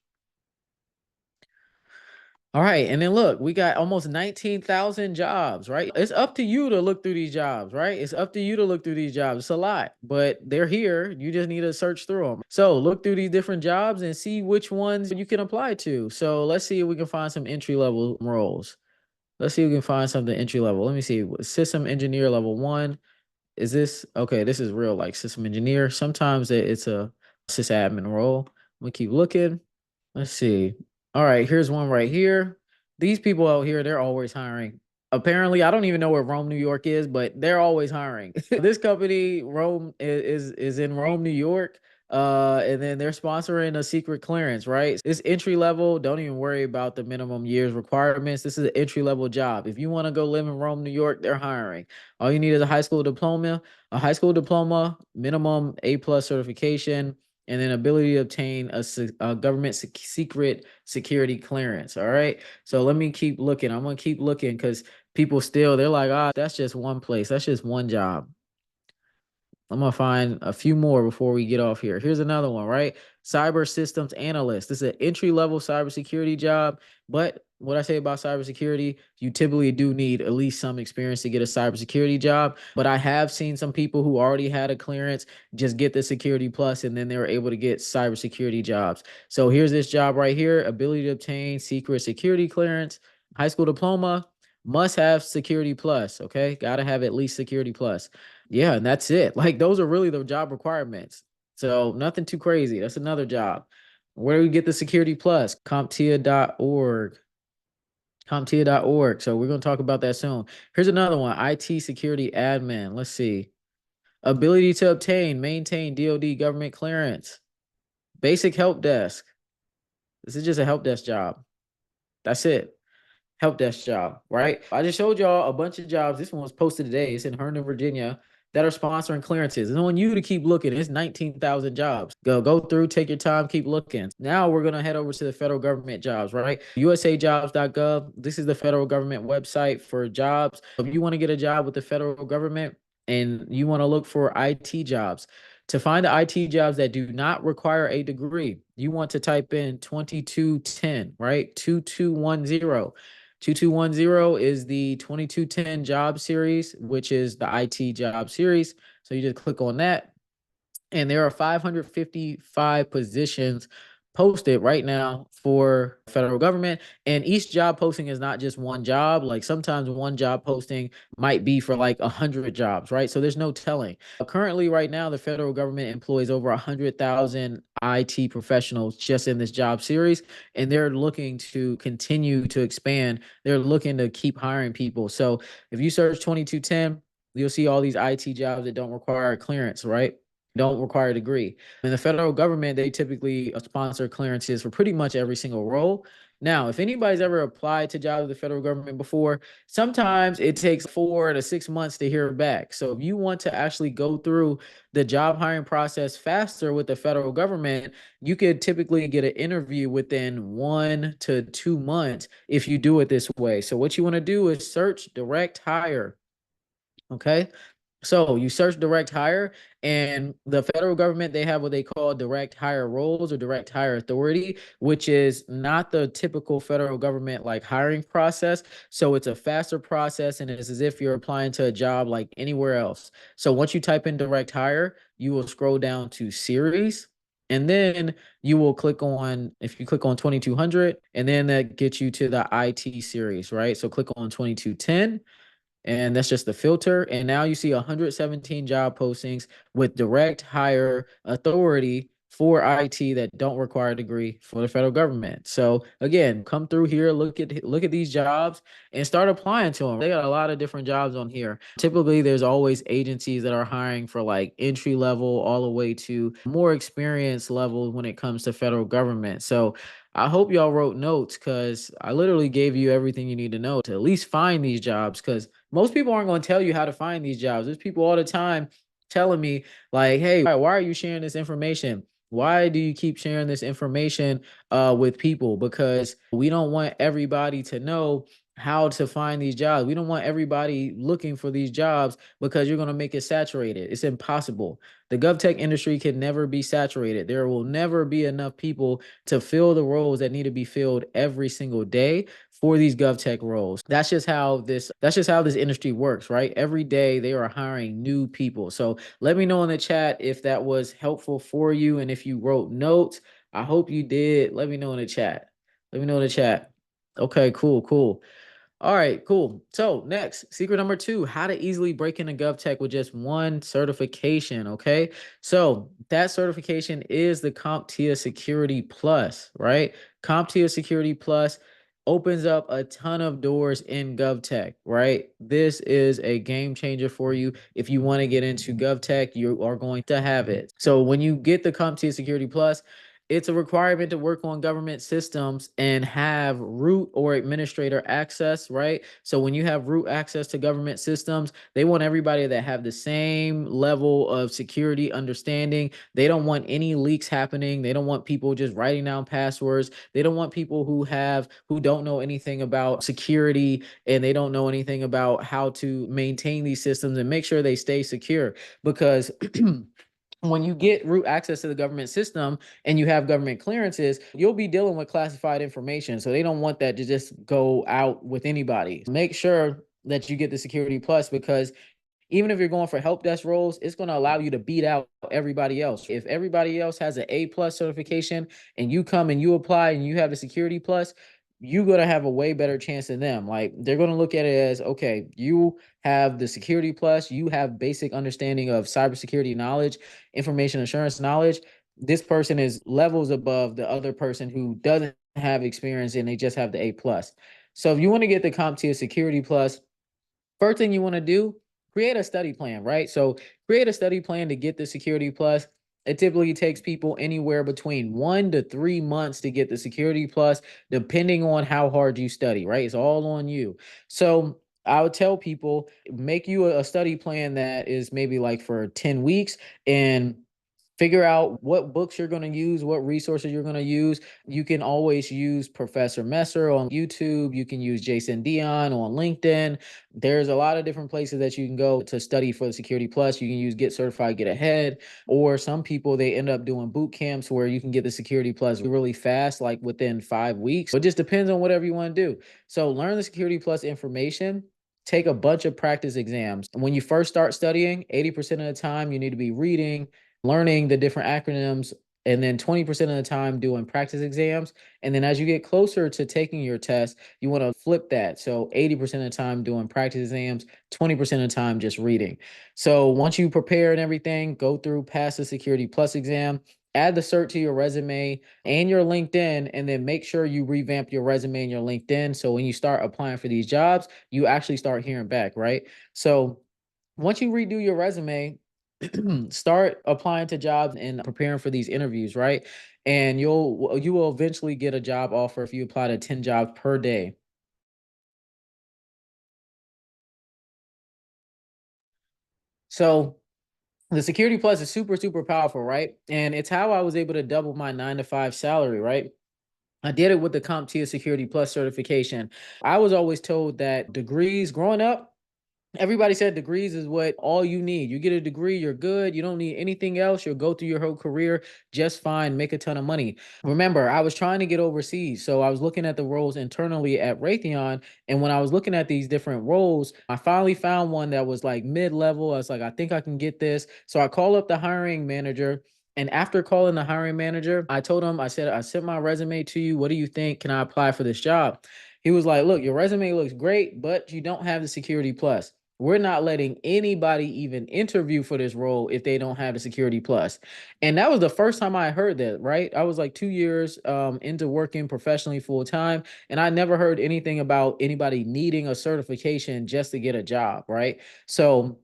All right. And then look, we got almost 19,000 jobs, right? It's up to you to look through these jobs, right? It's up to you to look through these jobs. It's a lot, but they're here. You just need to search through them. So look through these different jobs and see which ones you can apply to. So let's see if we can find some entry level roles. Let's see if we can find something entry level. Let me see. System engineer level one. Is this okay? This is real like system engineer. Sometimes it's a sysadmin role. We keep looking. Let's see. All right, here's one right here. These people out here, they're always hiring. Apparently, I don't even know where Rome, New York is, but they're always hiring. This company, Rome, is in Rome, New York. And then they're sponsoring a secret clearance, right? It's entry level. Don't even worry about the minimum years requirements. This is an entry level job. If you want to go live in Rome, New York, they're hiring. All you need is a high school diploma, minimum A plus certification, and then ability to obtain a government secret security clearance. All right. So let me keep looking. I'm gonna keep looking because people still they're like, ah, that's just one place. That's just one job. I'm gonna find a few more before we get off here. Here's another one, right? Cyber systems analyst. This is an entry level cybersecurity job. But what I say about cybersecurity, you typically do need at least some experience to get a cybersecurity job. But I have seen some people who already had a clearance just get the security plus and then they were able to get cybersecurity jobs. So here's this job right here, ability to obtain secret security clearance, high school diploma, must have security plus. Okay. Gotta have at least security plus. Yeah, and that's it. Like those are really the job requirements. So nothing too crazy. That's another job. Where do we get the security plus? CompTIA.org. CompTIA.org. So we're going to talk about that soon. Here's another one. IT security admin. Let's see. Ability to obtain, maintain DoD government clearance. Basic help desk. This is just a help desk job. That's it. Help desk job, right? I just showed y'all a bunch of jobs. This one was posted today. It's in Herndon, Virginia. that are sponsoring clearances. It's on you to keep looking. It's 19,000 jobs. Go through, take your time, keep looking. Now we're going to head over to the federal government jobs, right? USAjobs.gov. This is the federal government website for jobs. If you want to get a job with the federal government and you want to look for IT jobs, to find the IT jobs that do not require a degree, you want to type in 2210, right? 2210. 2210 is the 2210 job series, which is the IT job series. So you just click on that. And there are 555 positions posted right now for federal government, and each job posting is not just one job. Like sometimes one job posting might be for like 100 jobs, right? So there's no telling. Currently right now the federal government employs over 100,000 IT professionals just in this job series, and they're looking to continue to expand. They're looking to keep hiring people. So if you search 2210, you'll see all these IT jobs that don't require clearance, right? Don't require a degree. In the federal government, they typically sponsor clearances for pretty much every single role. Now, if anybody's ever applied to jobs with the federal government before, sometimes it takes 4 to 6 months to hear back. So if you want to actually go through the job hiring process faster with the federal government, you could typically get an interview within 1 to 2 months if you do it this way. So what you want to do is search direct hire. Okay. So you search direct hire, and the federal government, they have what they call direct hire roles or direct hire authority, which is not the typical federal government like hiring process. So it's a faster process, and it's as if you're applying to a job like anywhere else. So once you type in direct hire, you will scroll down to series. And then you will click on, if you click on 2200, and then that gets you to the IT series, right? So click on 2210, and that's just the filter. And now you see 117 job postings with direct hire authority for IT that don't require a degree for the federal government. So again, come through here, look at these jobs and start applying to them. They got a lot of different jobs on here. Typically, there's always agencies that are hiring for like entry level all the way to more experienced level when it comes to federal government. So I hope y'all wrote notes, because I literally gave you everything you need to know to at least find these jobs, because most people aren't going to tell you how to find these jobs. There's people all the time telling me like, hey, why are you sharing this information? Why do you keep sharing this information with people? Because we don't want everybody to know how to find these jobs. We don't want everybody looking for these jobs, because you're going to make it saturated. It's impossible. The GovTech industry can never be saturated. There will never be enough people to fill the roles that need to be filled every single day for these GovTech roles. That's just how this industry works, right? Every day they are hiring new people. So let me know in the chat if that was helpful for you, and if you wrote notes. I hope you did. Let me know in the chat. Let me know in the chat. Okay, cool, cool. All right, cool. So next, secret number 2, how to easily break into GovTech with just one certification. Okay. So that certification is the CompTIA Security Plus, right? CompTIA Security Plus opens up a ton of doors in GovTech, right? This is a game changer for you. If you want to get into GovTech, you are going to have it. So when you get the CompTIA Security Plus, it's a requirement to work on government systems and have root or administrator access, right? So when you have root access to government systems, they want everybody that have the same level of security understanding. They don't want any leaks happening. They don't want people just writing down passwords. They don't want people who don't know anything about security, and they don't know anything about how to maintain these systems and make sure they stay secure, because when you get root access to the government system and you have government clearances, you'll be dealing with classified information. So they don't want that to just go out with anybody. Make sure that you get the Security Plus, because even if you're going for help desk roles, it's going to allow you to beat out everybody else. If everybody else has an A plus certification and you come and you apply and you have the Security Plus, you're going to have a way better chance than them. Like, they're going to look at it as, okay, you have the Security Plus, you have basic understanding of cybersecurity knowledge, information assurance knowledge. This person is levels above the other person who doesn't have experience and they just have the A plus. So if you want to get the CompTIA Security Plus, first thing you want to do, create a study plan, right? So create a study plan to get the Security Plus. It typically takes people anywhere between 1 to 3 months to get the Security Plus, depending on how hard you study, right? It's all on you. So I would tell people make you a study plan that is maybe like for 10 weeks and figure out what books you're going to use, what resources you're going to use. You can always use Professor Messer on YouTube. You can use Jason Dion on LinkedIn. There's a lot of different places that you can go to study for the Security Plus. You can use Get Certified, Get Ahead, or some people they end up doing boot camps where you can get the Security Plus really fast, like within 5 weeks. It just depends on whatever you want to do. So learn the Security Plus information. Take a bunch of practice exams. When you first start studying, 80% of the time you need to be reading, learning the different acronyms, and then 20% of the time doing practice exams. And then as you get closer to taking your test, you want to flip that. So 80% of the time doing practice exams, 20% of the time just reading. So once you prepare and everything, go through, pass the Security Plus exam, add the cert to your resume and your LinkedIn, and then make sure you revamp your resume and your LinkedIn. So when you start applying for these jobs, you actually start hearing back, right? So once you redo your resume, start applying to jobs and preparing for these interviews, right? And you will eventually get a job offer if you apply to 10 jobs per day. So the Security Plus is super, super powerful, right? And it's how I was able to double my 9 to 5 salary, right? I did it with the CompTIA Security Plus certification. I was always told that degrees growing up, everybody said degrees is what all you need. You get a degree, you're good. You don't need anything else. You'll go through your whole career just fine, make a ton of money. Remember, I was trying to get overseas. So I was looking at the roles internally at Raytheon. And when I was looking at these different roles, I finally found one that was like mid-level. I was like, I think I can get this. So I called up the hiring manager. And after calling the hiring manager, I told him, I said, I sent my resume to you. What do you think? Can I apply for this job? He was like, look, your resume looks great, but you don't have the Security Plus. We're not letting anybody even interview for this role if they don't have the Security Plus. And that was the first time I heard that, right? I was like 2 years into working professionally full time, and I never heard anything about anybody needing a certification just to get a job, right? So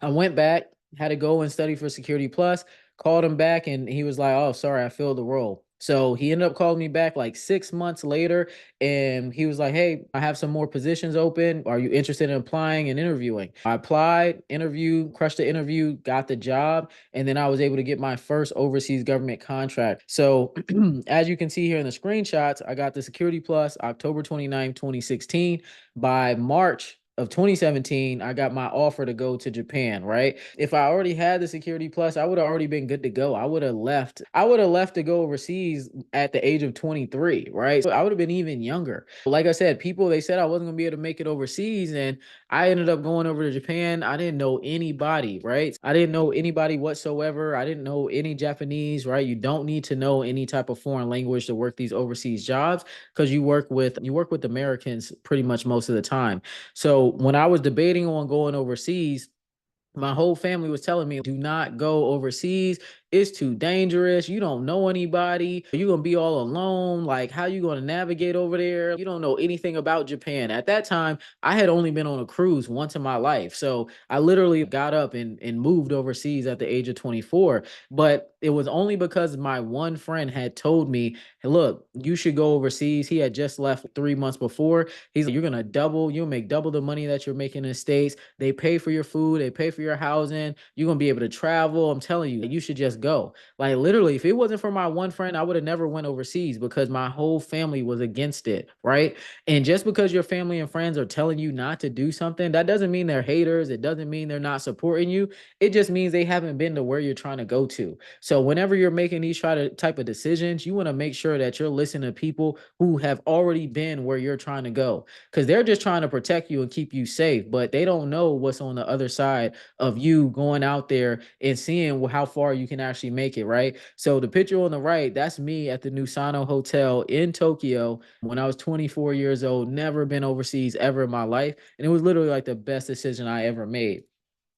I went back, had to go and study for Security Plus, called him back, and he was like, oh, sorry, I filled the role. So he ended up calling me back like 6 months later, and he was like, hey, I have some more positions open. Are you interested in applying and interviewing? I applied, interviewed, crushed the interview, got the job, and then I was able to get my first overseas government contract. So as you can see here in the screenshots, I got the Security Plus October 29th, 2016. By March of 2017, I got my offer to go to Japan, right? If I already had the Security Plus, I would have already been good to go. I would have left. I would have left to go overseas at the age of 23, right? So I would have been even younger. Like I said, people they said I wasn't going to be able to make it overseas, and I ended up going over to Japan. I didn't know anybody, right? I didn't know anybody whatsoever. I didn't know any Japanese, right? You don't need to know any type of foreign language to work these overseas jobs because you work with Americans pretty much most of the time. So when I was debating on going overseas, my whole family was telling me, do not go overseas. It's too dangerous. You don't know anybody. You're going to be all alone. Like, how you going to navigate over there? You don't know anything about Japan. At that time, I had only been on a cruise once in my life. So I literally got up and moved overseas at the age of 24. But it was only because my one friend had told me, hey, look, you should go overseas. He had just left 3 months before. He's like, you'll make double the money that you're making in the States. They pay for your food, they pay for your housing. You're gonna be able to travel. I'm telling you, you should just go. Like literally, if it wasn't for my one friend, I would have never went overseas because my whole family was against it, right? And just because your family and friends are telling you not to do something, that doesn't mean they're haters. It doesn't mean they're not supporting you. It just means they haven't been to where you're trying to go to. So whenever you're making these type of decisions, you want to make sure that you're listening to people who have already been where you're trying to go because they're just trying to protect you and keep you safe, but they don't know what's on the other side of you going out there and seeing how far you can actually make it, right? So the picture on the right, that's me at the Nusano Hotel in Tokyo when I was 24 years old, never been overseas ever in my life. And it was literally like the best decision I ever made.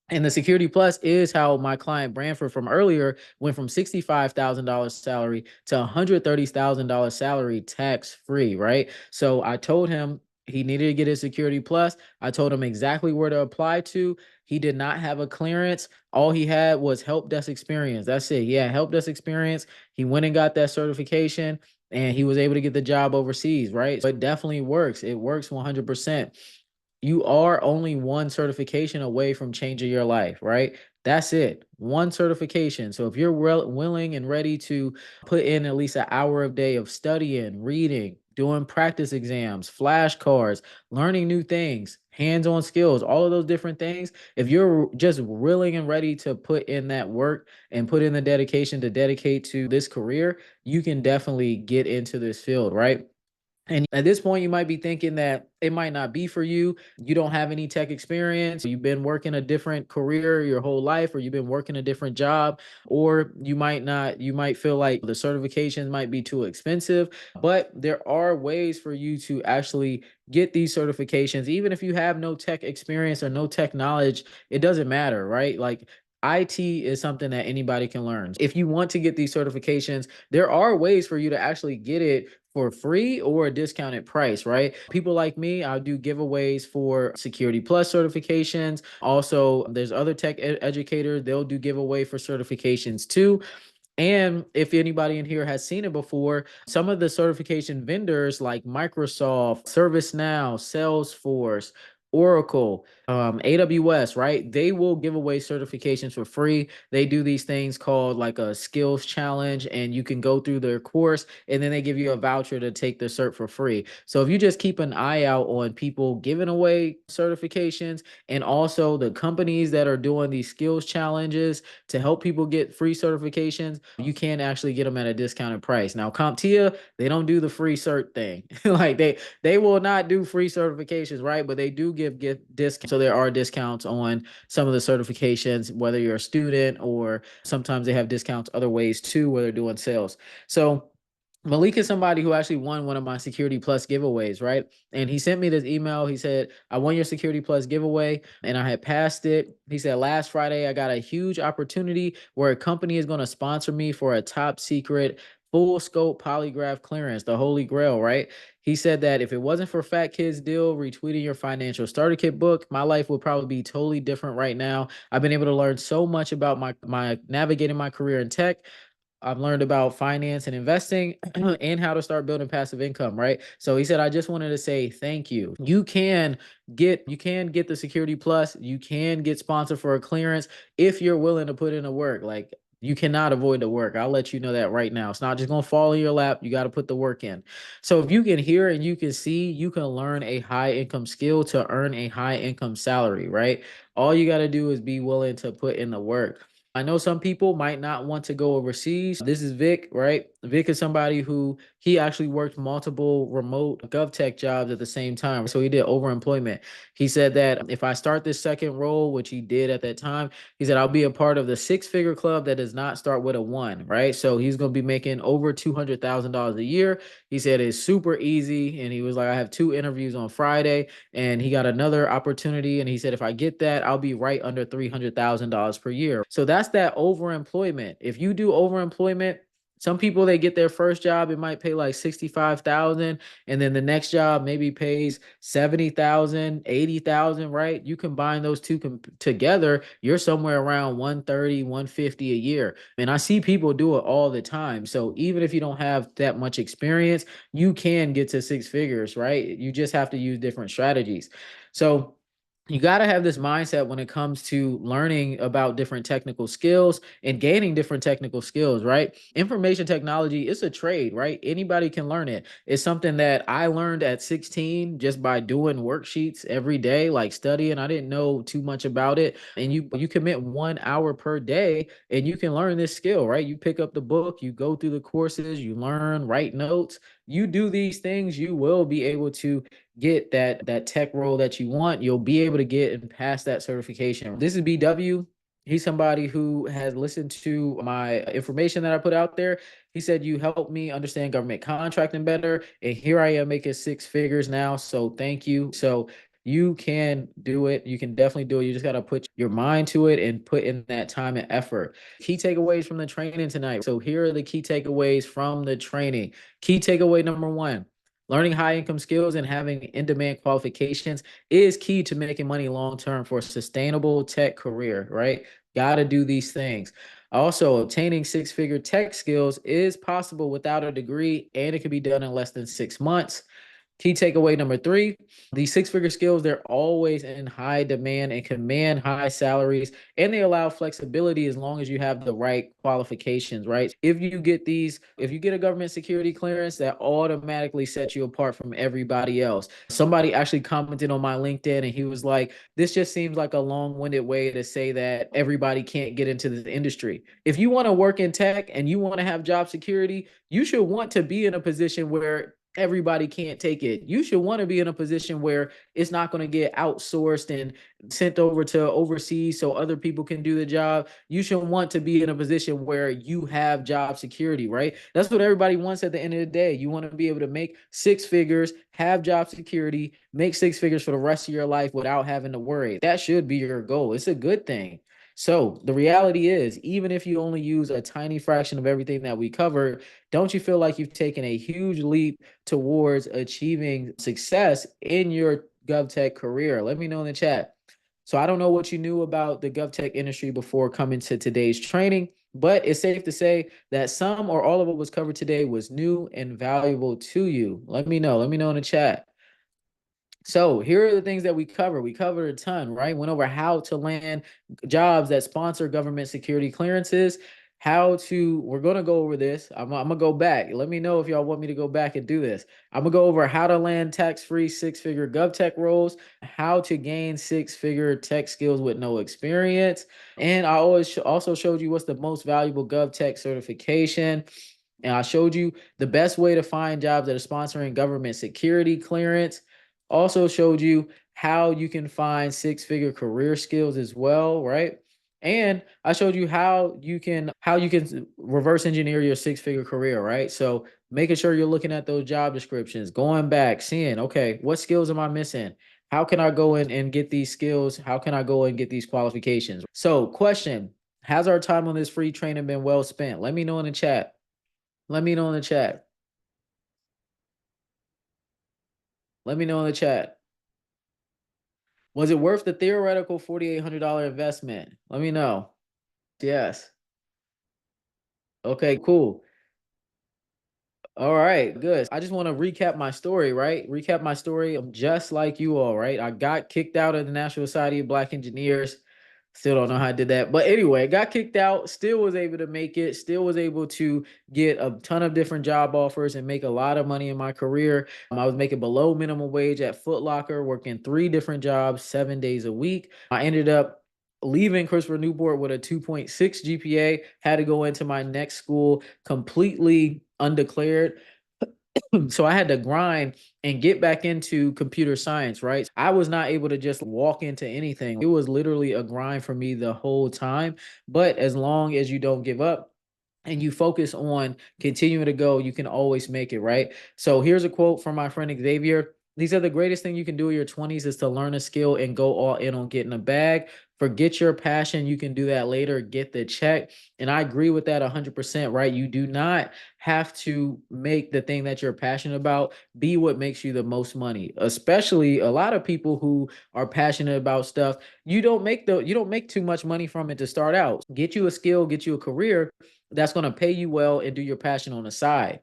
And the Security Plus is how my client Branford from earlier went from $65,000 salary to $130,000 salary tax free, right? So I told him he needed to get his Security Plus. I told him exactly where to apply to. He did not have a clearance. All he had was help desk experience. That's it. He had help desk experience. He went and got that certification and he was able to get the job overseas, right? So it definitely works. It works 100%. You are only one certification away from changing your life, right? That's it. One certification. So if you're willing and ready to put in at least an hour a day of studying, reading, doing practice exams, flashcards, learning new things, hands-on skills, all of those different things, if you're just willing and ready to put in that work and put in the dedication to dedicate to this career, you can definitely get into this field, right? And at this point, you might be thinking that it might not be for you. You don't have any tech experience. You've been working a different career your whole life, or you've been working a different job, or you might not, you might feel like the certifications might be too expensive. But there are ways for you to actually get these certifications. Even if you have no tech experience or no tech knowledge, it doesn't matter, right? Like, IT is something that anybody can learn. If you want to get these certifications, there are ways for you to actually get it for free or a discounted price, right? People like me, I do giveaways for Security Plus certifications. Also, there's other tech educators, they'll do giveaway for certifications too. And if anybody in here has seen it before, some of the certification vendors like Microsoft, ServiceNow, Salesforce, Oracle, AWS, right? They will give away certifications for free. They do these things called like a skills challenge, and you can go through their course, and then they give you a voucher to take the cert for free. So if you just keep an eye out on people giving away certifications, and also the companies that are doing these skills challenges to help people get free certifications, you can actually get them at a discounted price. Now, CompTIA, they don't do the free cert thing. Like they will not do free certifications, right? But they do give discounts. So there are discounts on some of the certifications, whether you're a student, or sometimes they have discounts other ways too, where they're doing sales. So Malik is somebody who actually won one of my Security Plus giveaways, right? And he sent me this email. He said, I won your Security Plus giveaway and I had passed it. He said, last Friday, I got a huge opportunity where a company is going to sponsor me for a top secret full scope polygraph clearance, the Holy Grail, right? He said that if it wasn't for Fat Kids Deal retweeting your financial starter kit book, my life would probably be totally different right now. I've been able to learn so much about my navigating my career in tech. I've learned about finance and investing and how to start building passive income, right? So he said, I just wanted to say thank you. You can get the Security Plus, you can get sponsored for a clearance if you're willing to put in the work. Like, you cannot avoid the work. I'll let you know that right now. It's not just gonna fall in your lap. You got to put the work in. So if you can hear and you can see, you can learn a high income skill to earn a high income salary, right? All you got to do is be willing to put in the work. I know some people might not want to go overseas. This is Vic, right? Vic is somebody who he actually worked multiple remote GovTech jobs at the same time. So he did overemployment. He said that if I start this second role, which he did at that time, he said I'll be a part of the six-figure club that does not start with a one, right? So he's going to be making over $200,000 a year. He said it's super easy. And he was like, I have two interviews on Friday and he got another opportunity. And he said, if I get that, I'll be right under $300,000 per year. So that's that overemployment. If you do overemployment, some people they get their first job, it might pay like 65,000, and then the next job maybe pays 70,000, 80,000, right? You combine those two together, you're somewhere around 130, 150 a year. And I see people do it all the time. So even if you don't have that much experience, you can get to six figures, right? You just have to use different strategies. So you got to have this mindset when it comes to learning about different technical skills and gaining different technical skills, right? Information technology is a trade, right? Anybody can learn it. It's something that I learned at 16 just by doing worksheets every day, like studying. I didn't know too much about it. And you commit 1 hour per day and you can learn this skill, right? You pick up the book, you go through the courses, you learn, write notes. You do these things, you will be able to get that tech role that you want. You'll be able to get and pass that certification. This is BW. He's somebody who has listened to my information that I put out there. He said, you helped me understand government contracting better. And here I am making six figures now. So thank you. So you can do it. You can definitely do it. You just got to put your mind to it and put in that time and effort. Key takeaways from the training tonight. So here are the key takeaways from the training. Key takeaway number one: learning high income skills and having in demand qualifications is key to making money long term for a sustainable tech career, right? Got to do these things. Also, obtaining six figure tech skills is possible without a degree and it can be done in less than 6 months. Key takeaway number three, these six-figure skills, they're always in high demand and command high salaries, and they allow flexibility as long as you have the right qualifications, right? If you get a government security clearance, that automatically sets you apart from everybody else. Somebody actually commented on my LinkedIn and he was like, this just seems like a long-winded way to say that everybody can't get into this industry. If you want to work in tech and you want to have job security, you should want to be in a position where everybody can't take it. You should want to be in a position where it's not going to get outsourced and sent over to overseas so other people can do the job. You should want to be in a position where you have job security, right? That's what everybody wants at the end of the day. You want to be able to make six figures, have job security, make six figures for the rest of your life without having to worry. That should be your goal. It's a good thing. So the reality is, even if you only use a tiny fraction of everything that we covered, don't you feel like you've taken a huge leap towards achieving success in your GovTech career? Let me know in the chat. So I don't know what you knew about the GovTech industry before coming to today's training, but it's safe to say that some or all of what was covered today was new and valuable to you. Let me know. Let me know in the chat. So here are the things that we cover. We covered a ton, right? Went over how to land jobs that sponsor government security clearances, we're going to go over this. I'm going to go back. Let me know if y'all want me to go back and do this. I'm going to go over how to land tax-free six-figure GovTech roles, how to gain six-figure tech skills with no experience. And I also showed you what's the most valuable GovTech certification. And I showed you the best way to find jobs that are sponsoring government security clearance. Also showed you how you can find six-figure career skills as well, right? And I showed you how you can reverse engineer your six-figure career, right? So making sure you're looking at those job descriptions, going back, seeing, okay, what skills am I missing? How can I go in and get these skills? How can I go and get these qualifications? So, question, has our time on this free training been well spent? Let me know in the chat. Let me know in the chat. Let me know in the chat. Was it worth the theoretical $4,800 investment? Let me know. Yes. Okay, cool. All right, good. I just want to recap my story, right? Recap my story. I'm just like you all, right? I got kicked out of the National Society of Black Engineers. Still don't know how I did that. But anyway, got kicked out, still was able to make it, still was able to get a ton of different job offers and make a lot of money in my career. I was making below minimum wage at Foot Locker, working 3 different jobs, 7 days a week. I ended up leaving Christopher Newport with a 2.6 GPA, had to go into my next school completely undeclared. So I had to grind and get back into computer science, right? I was not able to just walk into anything. It was literally a grind for me the whole time. But as long as you don't give up, and you focus on continuing to go, you can always make it, right? So here's a quote from my friend Xavier. He said, the greatest thing you can do in your 20s is to learn a skill and go all in on getting a bag. Forget your passion. You can do that later. Get the check. And I agree with that 100%, right? You do not have to make the thing that you're passionate about be what makes you the most money. Especially a lot of people who are passionate about stuff, you don't make too much money from it to start out. Get you a skill, get you a career that's going to pay you well and do your passion on the side.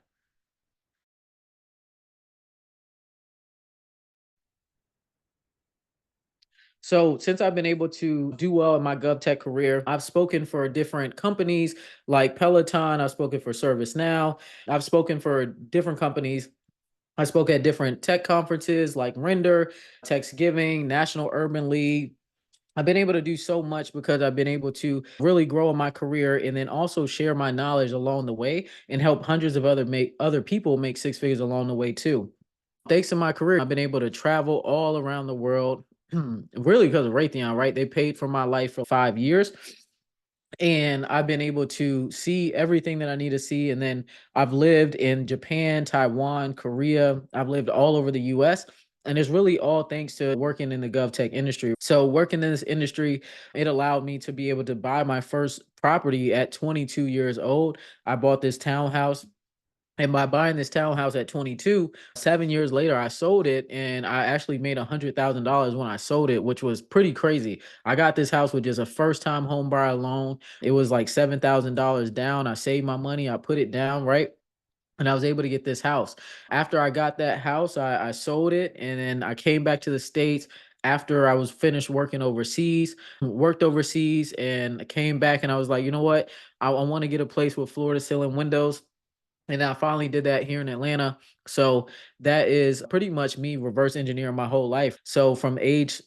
So since I've been able to do well in my GovTech career, I've spoken for different companies like Peloton. I've spoken for ServiceNow. I've spoken for different companies. I spoke at different tech conferences like Render, Techsgiving, National Urban League. I've been able to do so much because I've been able to really grow in my career and then also share my knowledge along the way and help hundreds of other people make six figures along the way too. Thanks to my career, I've been able to travel all around the world, really because of Raytheon, right? They paid for my life for 5 years. And I've been able to see everything that I need to see. And then I've lived in Japan, Taiwan, Korea. I've lived all over the US. And it's really all thanks to working in the GovTech industry. So working in this industry, it allowed me to be able to buy my first property at 22 years old. I bought this townhouse, and by buying this townhouse at 22, 7 years later, I sold it and I actually made $100,000 when I sold it, which was pretty crazy. I got this house with just a first time home buyer loan. It was like $7,000 down. I saved my money, I put it down, right? and I was able to get this house. After I got that house, I sold it, and then I came back to the States after I was finished working overseas, worked overseas, and I came back and I was like, you know what? I want to get a place with floor to ceiling windows. And I finally did that here in Atlanta. So that is pretty much me reverse engineering my whole life. So from age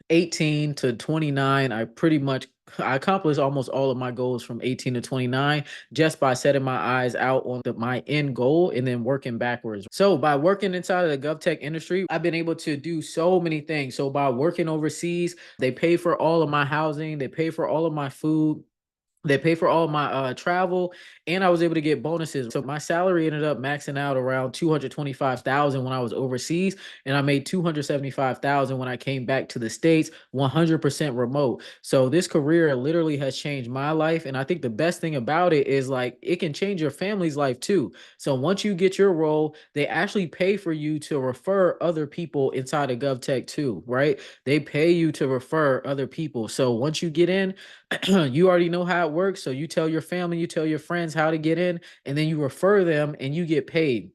18 to 29, I accomplished almost all of my goals from 18 to 29 just by setting my eyes out on my end goal and then working backwards. So by working inside of the GovTech industry, I've been able to do so many things. So by working overseas, they pay for all of my housing, they pay for all of my food, they pay for all my travel, and I was able to get bonuses. So my salary ended up maxing out around 225,000 when I was overseas, and I made 275,000 when I came back to the States, 100% remote. So this career literally has changed my life, and I think the best thing about it is like it can change your family's life too. So once you get your role, they actually pay for you to refer other people inside of GovTech too, right? They pay you to refer other people. So once you get in, you already know how it works. So you tell your family, you tell your friends how to get in, and then you refer them and you get paid.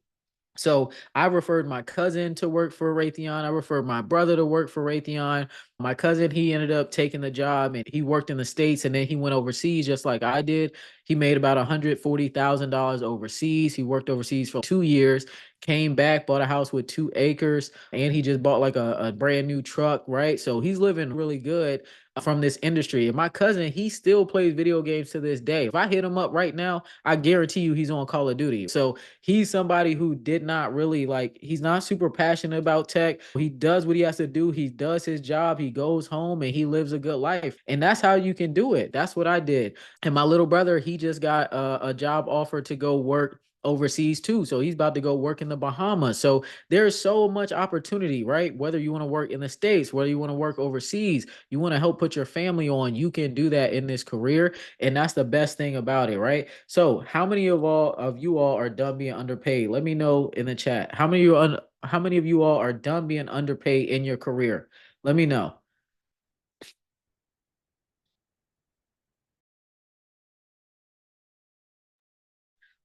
So I referred my cousin to work for Raytheon. I referred my brother to work for Raytheon. My cousin, he ended up taking the job and he worked in the States and then he went overseas just like I did. He made about $140,000 overseas. He worked overseas for 2 years, came back, bought a house with 2 acres, and he just bought like a brand new truck, right? So he's living really good from this industry. And my cousin, he still plays video games to this day. If I hit him up right now, I guarantee you he's on Call of Duty. So he's somebody who did not really like, he's not super passionate about tech. He does what he has to do. He does his job. He goes home and he lives a good life. And that's how you can do it. That's what I did. And my little brother, he just got a job offer to go work overseas too. So he's about to go work in the Bahamas. So there's so much opportunity, right? Whether you want to work in the States, whether you want to work overseas, you want to help put your family on, you can do that in this career. And that's the best thing about it, right? So how many of you all are done being underpaid? Let me know in the chat. How many of you all are done being underpaid in your career? Let me know.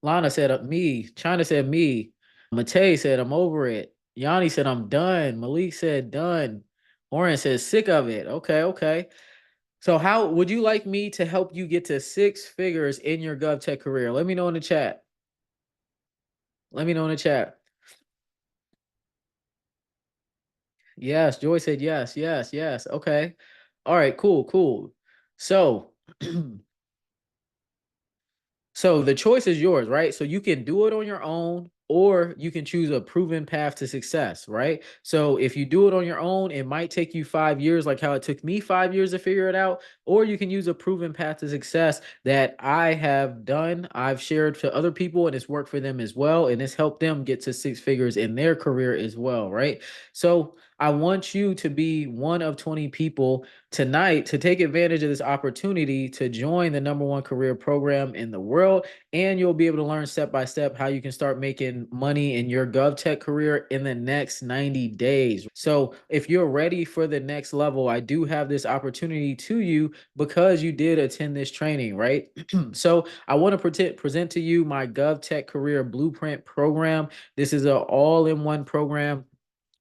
Lana said me. China said me. Matei said I'm over it. Yanni said I'm done. Malik said done. Oren says sick of it. Okay, okay. So how would you like me to help you get to 6 figures in your GovTech career? Let me know in the chat. Let me know in the chat. Yes, Joy said yes, yes, yes. Okay. All right, cool, cool. So So the choice is yours, right? So you can do it on your own or you can choose a proven path to success, right? So if you do it on your own, it might take you 5 years, like how it took me 5 years to figure it out, or you can use a proven path to success that I have done. I've shared to other people and it's worked for them as well. And it's helped them get to 6 figures in their career as well, right? So I want you to be one of 20 people tonight to take advantage of this opportunity to join the #1 career program in the world. And you'll be able to learn step by step how you can start making money in your GovTech career in the next 90 days. So if you're ready for the next level, I do have this opportunity to you because you did attend this training, right? So I want to present to you my GovTech career blueprint program. This is an all-in-one program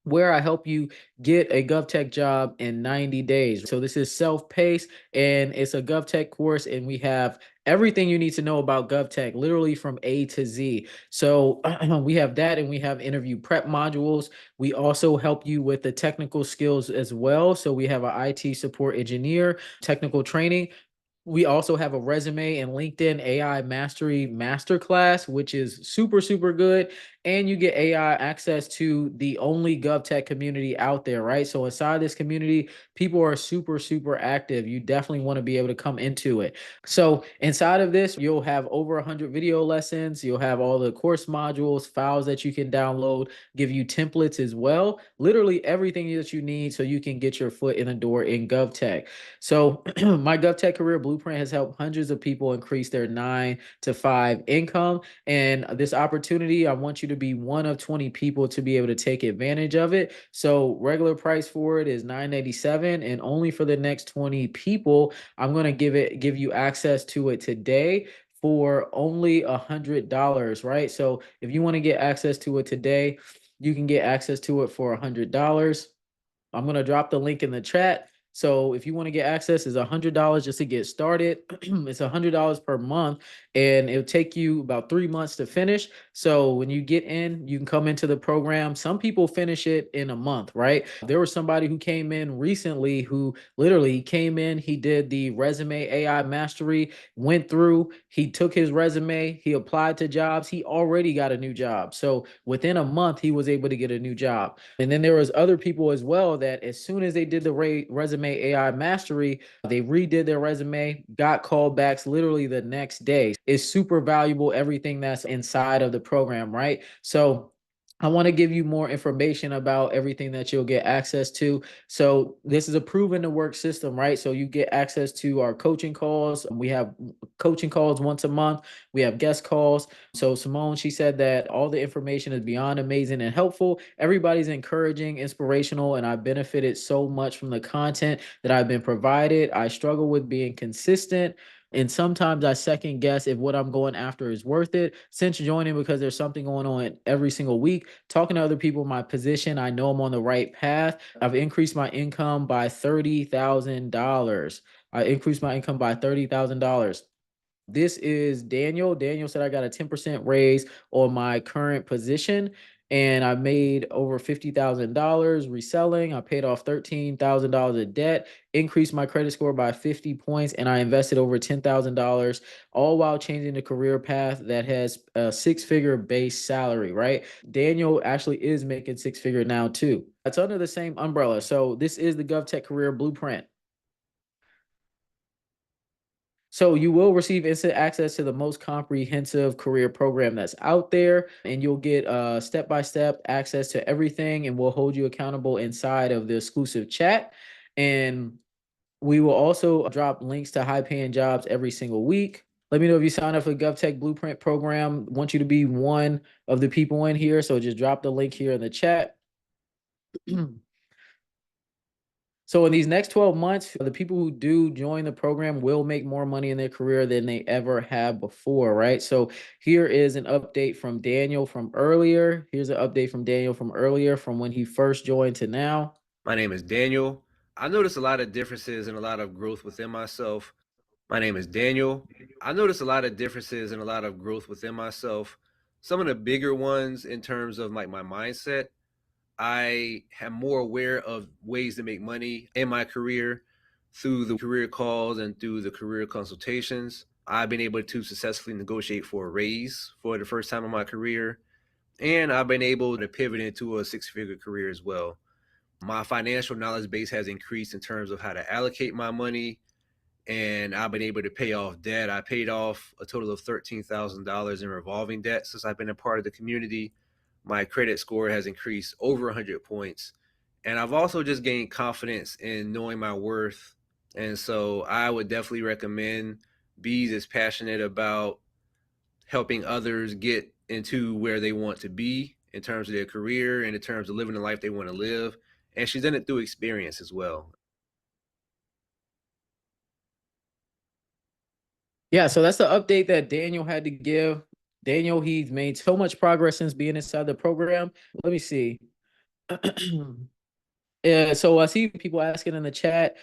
where I help you get a GovTech job in 90 days. So this is self-paced and it's a GovTech course and we have everything you need to know about GovTech, literally from A to Z. So we have that and we have interview prep modules. We also help you with the technical skills as well. So we have an IT support engineer, technical training. We also have a resume and LinkedIn AI mastery masterclass, which is super, super good. And you get AI access to the only GovTech community out there, right? So inside this community, people are super, super active. You definitely want to be able to come into it. So inside of this, you'll have over 100 video lessons. You'll have all the course modules, files that you can download, give you templates as well. Literally everything that you need so you can get your foot in the door in GovTech. So my GovTech career blueprint has helped hundreds of people increase their 9 to 5 income. And this opportunity, I want you to be one of 20 people to be able to take advantage of it. So regular price for it is $987, and only for the next 20 people, I'm going to give you access to it today for only $100, right? So if you want to get access to it today, you can get access to it for $100. I'm gonna drop the link in the chat. So if you want to get access, it's $100 just to get started. It's $100 per month, and it'll take you about 3 months to finish. So when you get in, you can come into the program. Some people finish it in a month, right? There was somebody who came in recently who literally came in, he did the resume AI mastery, went through, he took his resume, he applied to jobs, he already got a new job. So within a month, he was able to get a new job. And then there was other people as well that as soon as they did the resume AI mastery, they redid their resume, got callbacks literally the next day. It's super valuable, everything that's inside of the program, right? So I want to give you more information about everything that you'll get access to. So this is a proven to work system, right? So you get access to our coaching calls. We have coaching calls once a month. We have guest calls. So Simone, she said that all the information is beyond amazing and helpful. Everybody's encouraging, inspirational, and I benefited so much from the content that I've been provided. I struggle with being consistent. And sometimes I second guess if what I'm going after is worth it. Since joining, because there's something going on every single week, talking to other people in my position, I know I'm on the right path. I've increased my income by $30,000. I increased my income by $30,000. This is Daniel. Daniel said I got a 10% raise on my current position, and I made over $50,000 reselling. I paid off $13,000 of debt, increased my credit score by 50 points, and I invested over $10,000, all while changing the career path that has a six-figure base salary, right? Daniel actually is making six-figure now too. It's under the same umbrella. So this is the GovTech Career Blueprint. So you will receive instant access to the most comprehensive career program that's out there, and you'll get step-by-step access to everything, and we'll hold you accountable inside of the exclusive chat. And we will also drop links to high-paying jobs every single week. Let me know if you sign up for the GovTech Blueprint program. I want you to be one of the people in here, so just drop the link here in the chat. So in these next 12 months, the people who do join the program will make more money in their career than they ever have before, right? So here is an update from Daniel from earlier. Here's an update from Daniel from earlier, from when he first joined to now. My name is Daniel. I noticed a lot of differences and a lot of growth within myself. My name is Daniel. I noticed a lot of differences and a lot of growth within myself. Some of the bigger ones in terms of like my mindset. I am more aware of ways to make money in my career through the career calls and through the career consultations. I've been able to successfully negotiate for a raise for the first time in my career, and I've been able to pivot into a six-figure career as well. My financial knowledge base has increased in terms of how to allocate my money, and I've been able to pay off debt. I paid off a total of $13,000 in revolving debt since I've been a part of the community. My credit score has increased over 100 points, and I've also just gained confidence in knowing my worth. And so I would definitely recommend Bees is passionate about helping others get into where they want to be in terms of their career and in terms of living the life they want to live. And she's done it through experience as well. Yeah, so that's the update that Daniel had to give. Daniel, he's made so much progress since being inside the program. Let me see. Yeah, so I see people asking in the chat,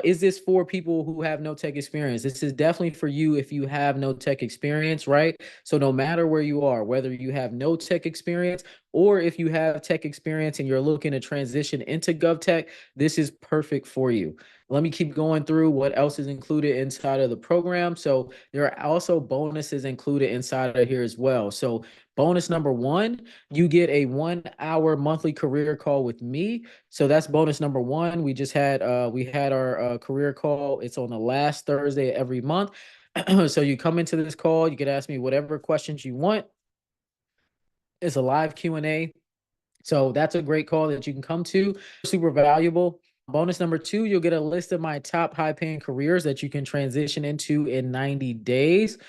is this for people who have no tech experience? This is definitely for you if you have no tech experience, right? So no matter where you are, whether you have no tech experience or if you have tech experience and you're looking to transition into GovTech, this is perfect for you. Let me keep going through what else is included inside of the program. So there are also bonuses included inside of here as well. So bonus number one, you get a 1 hour monthly career call with me. So that's bonus number one. We had our career call. It's on the last Thursday of every month. So you come into this call, you can ask me whatever questions you want. It's a live Q&A. So that's a great call that you can come to. Super valuable. Bonus number two, you'll get a list of my top high paying careers that you can transition into in 90 days.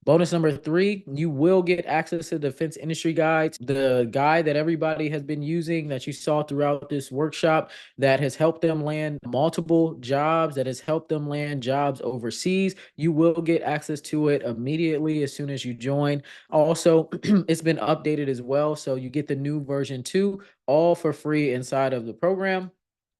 Bonus number 3, you will get access to the defense industry guides, the guide that everybody has been using that you saw throughout this workshop that has helped them land multiple jobs, that has helped them land jobs overseas. You will get access to it immediately as soon as you join. Also, it's been updated as well. So you get the new version 2 all for free inside of the program.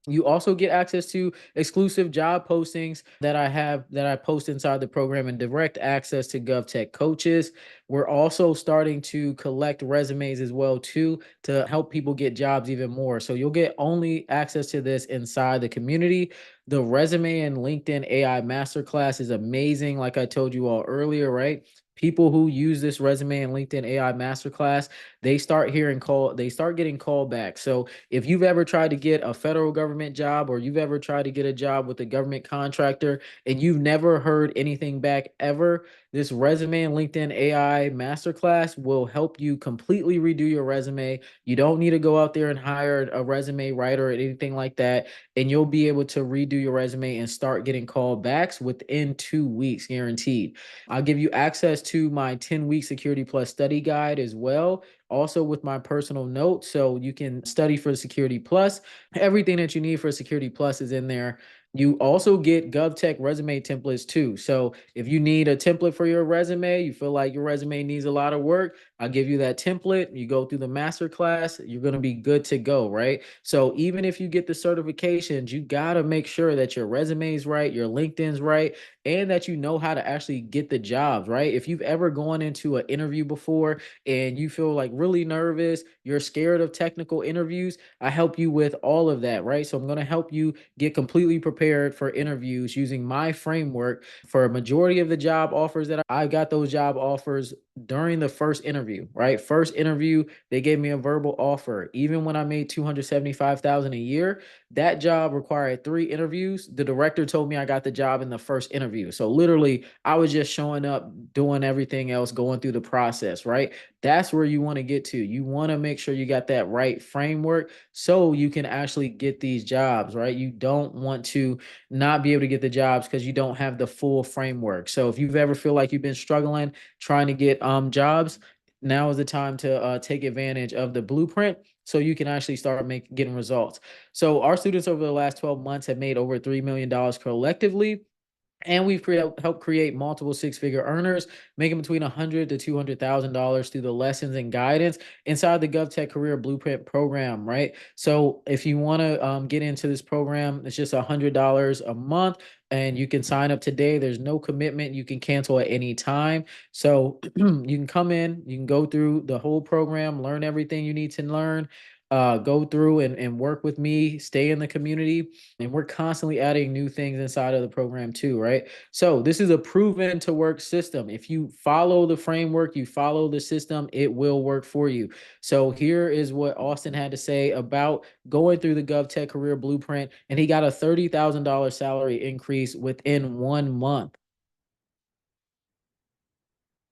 You also get access to exclusive job postings that I post inside the program and direct access to GovTech coaches. We're also starting to collect resumes as well too to help people get jobs even more. So you'll get only access to this inside the community. The resume and LinkedIn AI masterclass is amazing. Like I told you all earlier, right? People who use this resume and LinkedIn AI masterclass, they start getting called back. So if you've ever tried to get a federal government job or you've ever tried to get a job with a government contractor and you've never heard anything back ever, this resume and LinkedIn AI masterclass will help you completely redo your resume. You don't need to go out there and hire a resume writer or anything like that. And you'll be able to redo your resume and start getting called backs within 2 weeks, guaranteed. I'll give you access to my 10-week Security Plus study guide as well, also with my personal notes. So you can study for Security Plus. Everything that you need for Security Plus is in there. You also get GovTech resume templates too. So if you need a template for your resume, you feel like your resume needs a lot of work, I'll give you that template. You go through the master class, you're going to be good to go, right? So even if you get the certifications, you got to make sure that your resume is right, your LinkedIn's right, and that you know how to actually get the jobs, right? If you've ever gone into an interview before and you feel like really nervous, you're scared of technical interviews, I help you with all of that, right? So I'm going to help you get completely prepared for interviews using my framework. For a majority of the job offers that I got, those job offers during the first interview, right? First interview, they gave me a verbal offer. Even when I made 275,000 a year, that job required 3 interviews. The director told me I got the job in the first interview. So literally, I was just showing up, doing everything else, going through the process, right? That's where you want to get to. You want to make sure you got that right framework so you can actually get these jobs, right? You don't want to not be able to get the jobs because you don't have the full framework. So if you've ever feel like you've been struggling trying to get jobs, now is the time to take advantage of the blueprint so you can actually start getting results. So our students over the last 12 months have made over $3 million collectively. And we've helped create multiple six-figure earners, making between $100,000 to $200,000 through the lessons and guidance inside the GovTech Career Blueprint program, right? So if you want to get into this program, it's just $100 a month, and you can sign up today. There's no commitment. You can cancel at any time. So you can come in, you can go through the whole program, learn everything you need to learn, go through and work with me, stay in the community, and we're constantly adding new things inside of the program too, right? So this is a proven to work system. If you follow the framework, you follow the system, it will work for you. So here is what Austin had to say about going through the GovTech Career Blueprint, and he got a $30,000 salary increase within 1 month.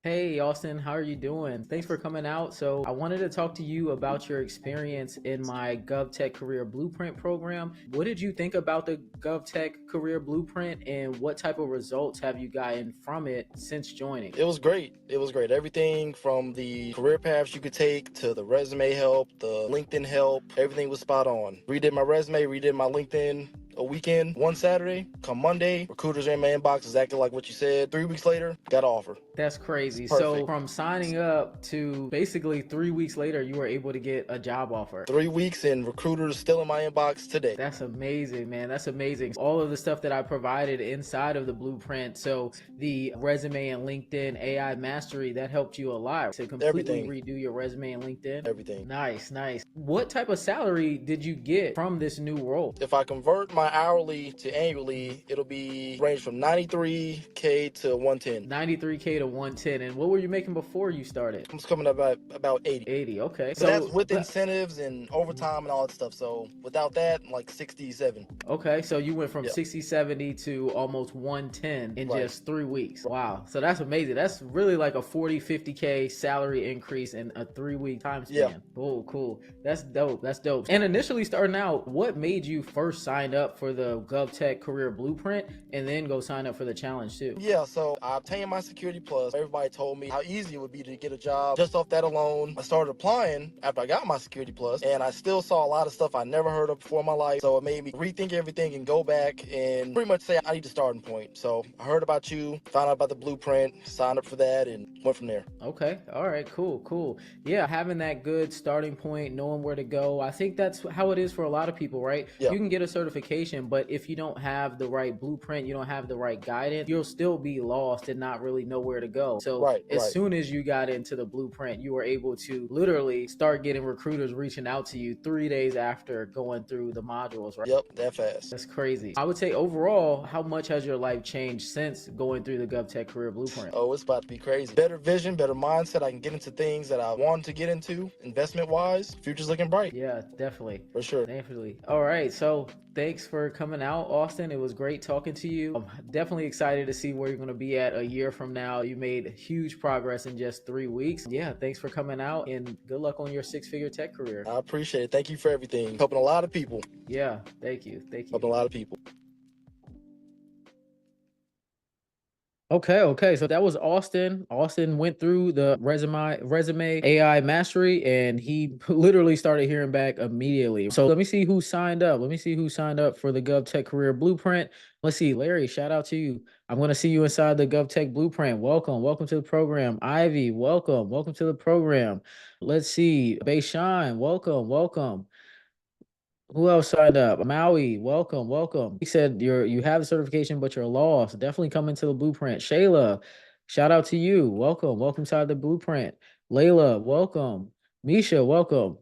Hey, Austin, how are you doing? Thanks for coming out. So I wanted to talk to you about your experience in my GovTech Career Blueprint program. What did you think about the GovTech Career Blueprint, and what type of results have you gotten from it since joining? It was great. It was great. Everything from the career paths you could take to the resume help, the LinkedIn help, everything was spot on. Redid my resume, redid my LinkedIn a weekend, one Saturday. Come Monday, recruiters are in my inbox, exactly like what you said. 3 weeks later, got an offer. That's crazy. Perfect. So from signing up to basically 3 weeks later, you were able to get a job offer. 3 weeks and recruiters still in my inbox today. That's amazing, man. That's amazing. All of the stuff that I provided inside of the blueprint. So the resume and LinkedIn AI mastery, that helped you a lot to completely redo your resume and LinkedIn. Everything. Nice, nice. What type of salary did you get from this new role? If I convert my hourly to annually, it'll be range from 93K to 110. 93K to 110. And what were you making before you started? I'm coming up at about 80. 80, okay. But so that's with incentives and overtime and all that stuff. So without that, like 67. Okay, so you went from 60, 70 to almost 110 in just 3 weeks. Wow. So that's amazing. That's really like a 40, 50K salary increase in a 3-week time span. Cool, cool. That's dope. That's dope. And initially starting out, what made you first sign up up for the GovTech Career Blueprint and then go sign up for the challenge too. Yeah, so I obtained my Security Plus. Everybody told me how easy it would be to get a job. Just off that alone, I started applying after I got my Security Plus, and I still saw a lot of stuff I never heard of before in my life. So it made me rethink everything and go back and pretty much say I need a starting point. So I heard about you, found out about the blueprint, signed up for that, and went from there. Okay. All right. Cool. Yeah. Having that good starting point, knowing where to go. I think that's how it is for a lot of people, right? Yeah. You can get a certification, but if you don't have the right blueprint, you don't have the right guidance, you'll still be lost and not really know where to go. So as soon as you got into the blueprint, you were able to literally start getting recruiters reaching out to you 3 days after going through the modules, right? Yep, that fast. That's crazy. I would say overall, how much has your life changed since going through the GovTech Career Blueprint? Oh, it's about to be crazy. Better vision, better mindset. I can get into things that I want to get into, investment-wise. Future's looking bright. Yeah, definitely. For sure. Definitely. All right. So thanks for coming out, Austin. It was great talking to you. I'm definitely excited to see where you're going to be at a year from now. You made huge progress in just 3 weeks. Yeah, thanks for coming out and good luck on your six-figure tech career. I appreciate it. Thank you for everything. Helping a lot of people. Yeah, thank you. Helping a lot of people. Okay. So that was Austin. Austin went through the resume AI mastery, and he literally started hearing back immediately. So let me see who signed up. Let me see who signed up for the GovTech Career Blueprint. Let's see, Larry, shout out to you. I'm going to see you inside the GovTech Blueprint. Welcome to the program. Ivy, welcome to the program. Let's see, Bayshawn, welcome. Who else signed up? Maui, welcome. He said you have the certification, but you're lost. Definitely come into the blueprint. Shayla, shout out to you. Welcome to the blueprint. Layla, welcome. Misha, welcome.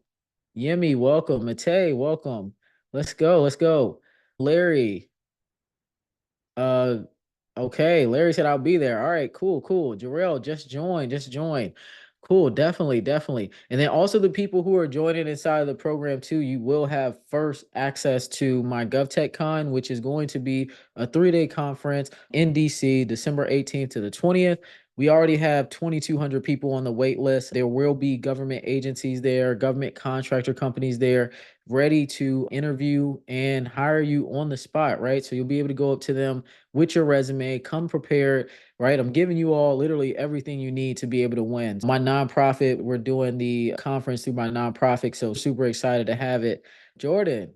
Yemi, welcome. Matei, welcome. Let's go. Larry, uh, okay. Larry said I'll be there. All right, cool. Jarrell, just join. Cool, definitely. And then also the people who are joining inside of the program too, you will have first access to my GovTechCon, which is going to be a 3-day conference in DC, December 18th to the 20th. We already have 2,200 people on the wait list. There will be government agencies there, government contractor companies there, ready to interview and hire you on the spot, right? So you'll be able to go up to them with your resume, come prepared, right? I'm giving you all literally everything you need to be able to win. My nonprofit, we're doing the conference through my nonprofit, so super excited to have it. Jordan,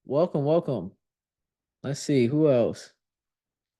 welcome. Let's see, who else?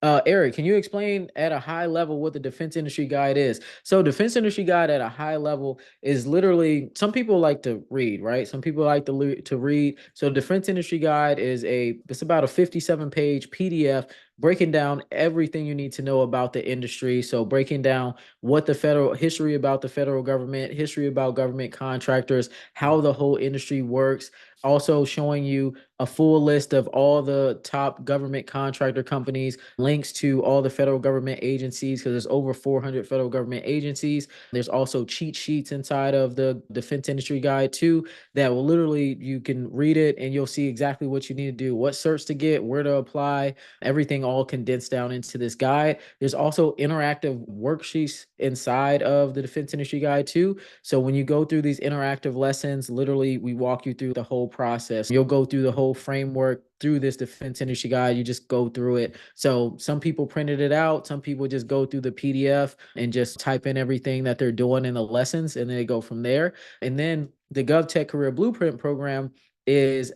Eric, can you explain at a high level what the defense industry guide is? So defense industry guide at a high level is literally, some people like to read, right? Some people like to read. So defense industry guide is it's about a 57-page PDF breaking down everything you need to know about the industry. So breaking down what history about the federal government, history about government contractors, how the whole industry works, also showing you a full list of all the top government contractor companies, links to all the federal government agencies, because there's over 400 federal government agencies. There's also cheat sheets inside of the defense industry guide too, that will literally, you can read it and you'll see exactly what you need to do, what certs to get, where to apply, everything all condensed down into this guide. There's also interactive worksheets inside of the defense industry guide too. So when you go through these interactive lessons, literally we walk you through the whole process. You'll go through the whole framework through this defense industry guide. You just go through it. So some people printed it out. Some people just go through the PDF and just type in everything that they're doing in the lessons, and then they go from there. And then the GovTech Career Blueprint program is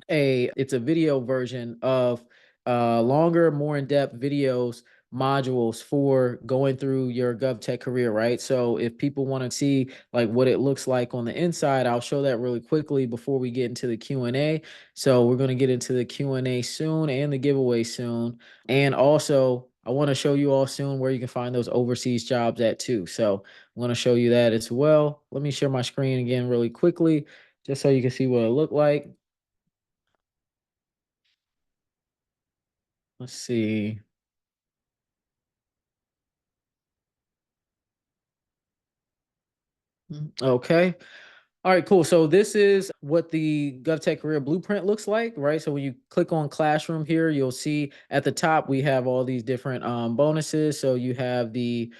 it's a video version of longer, more in-depth videos, modules for going through your GovTech career, right? So if people want to see like what it looks like on the inside, I'll show that really quickly before we get into the Q&A. So we're going to get into the Q&A soon and the giveaway soon. And also, I want to show you all soon where you can find those overseas jobs at too. So I'm going to show you that as well. Let me share my screen again really quickly, just so you can see what it looked like. Let's see. Okay. All right, cool. So this is what the GovTech Career Blueprint looks like, right? So when you click on Classroom here, you'll see at the top, we have all these different bonuses. So you have the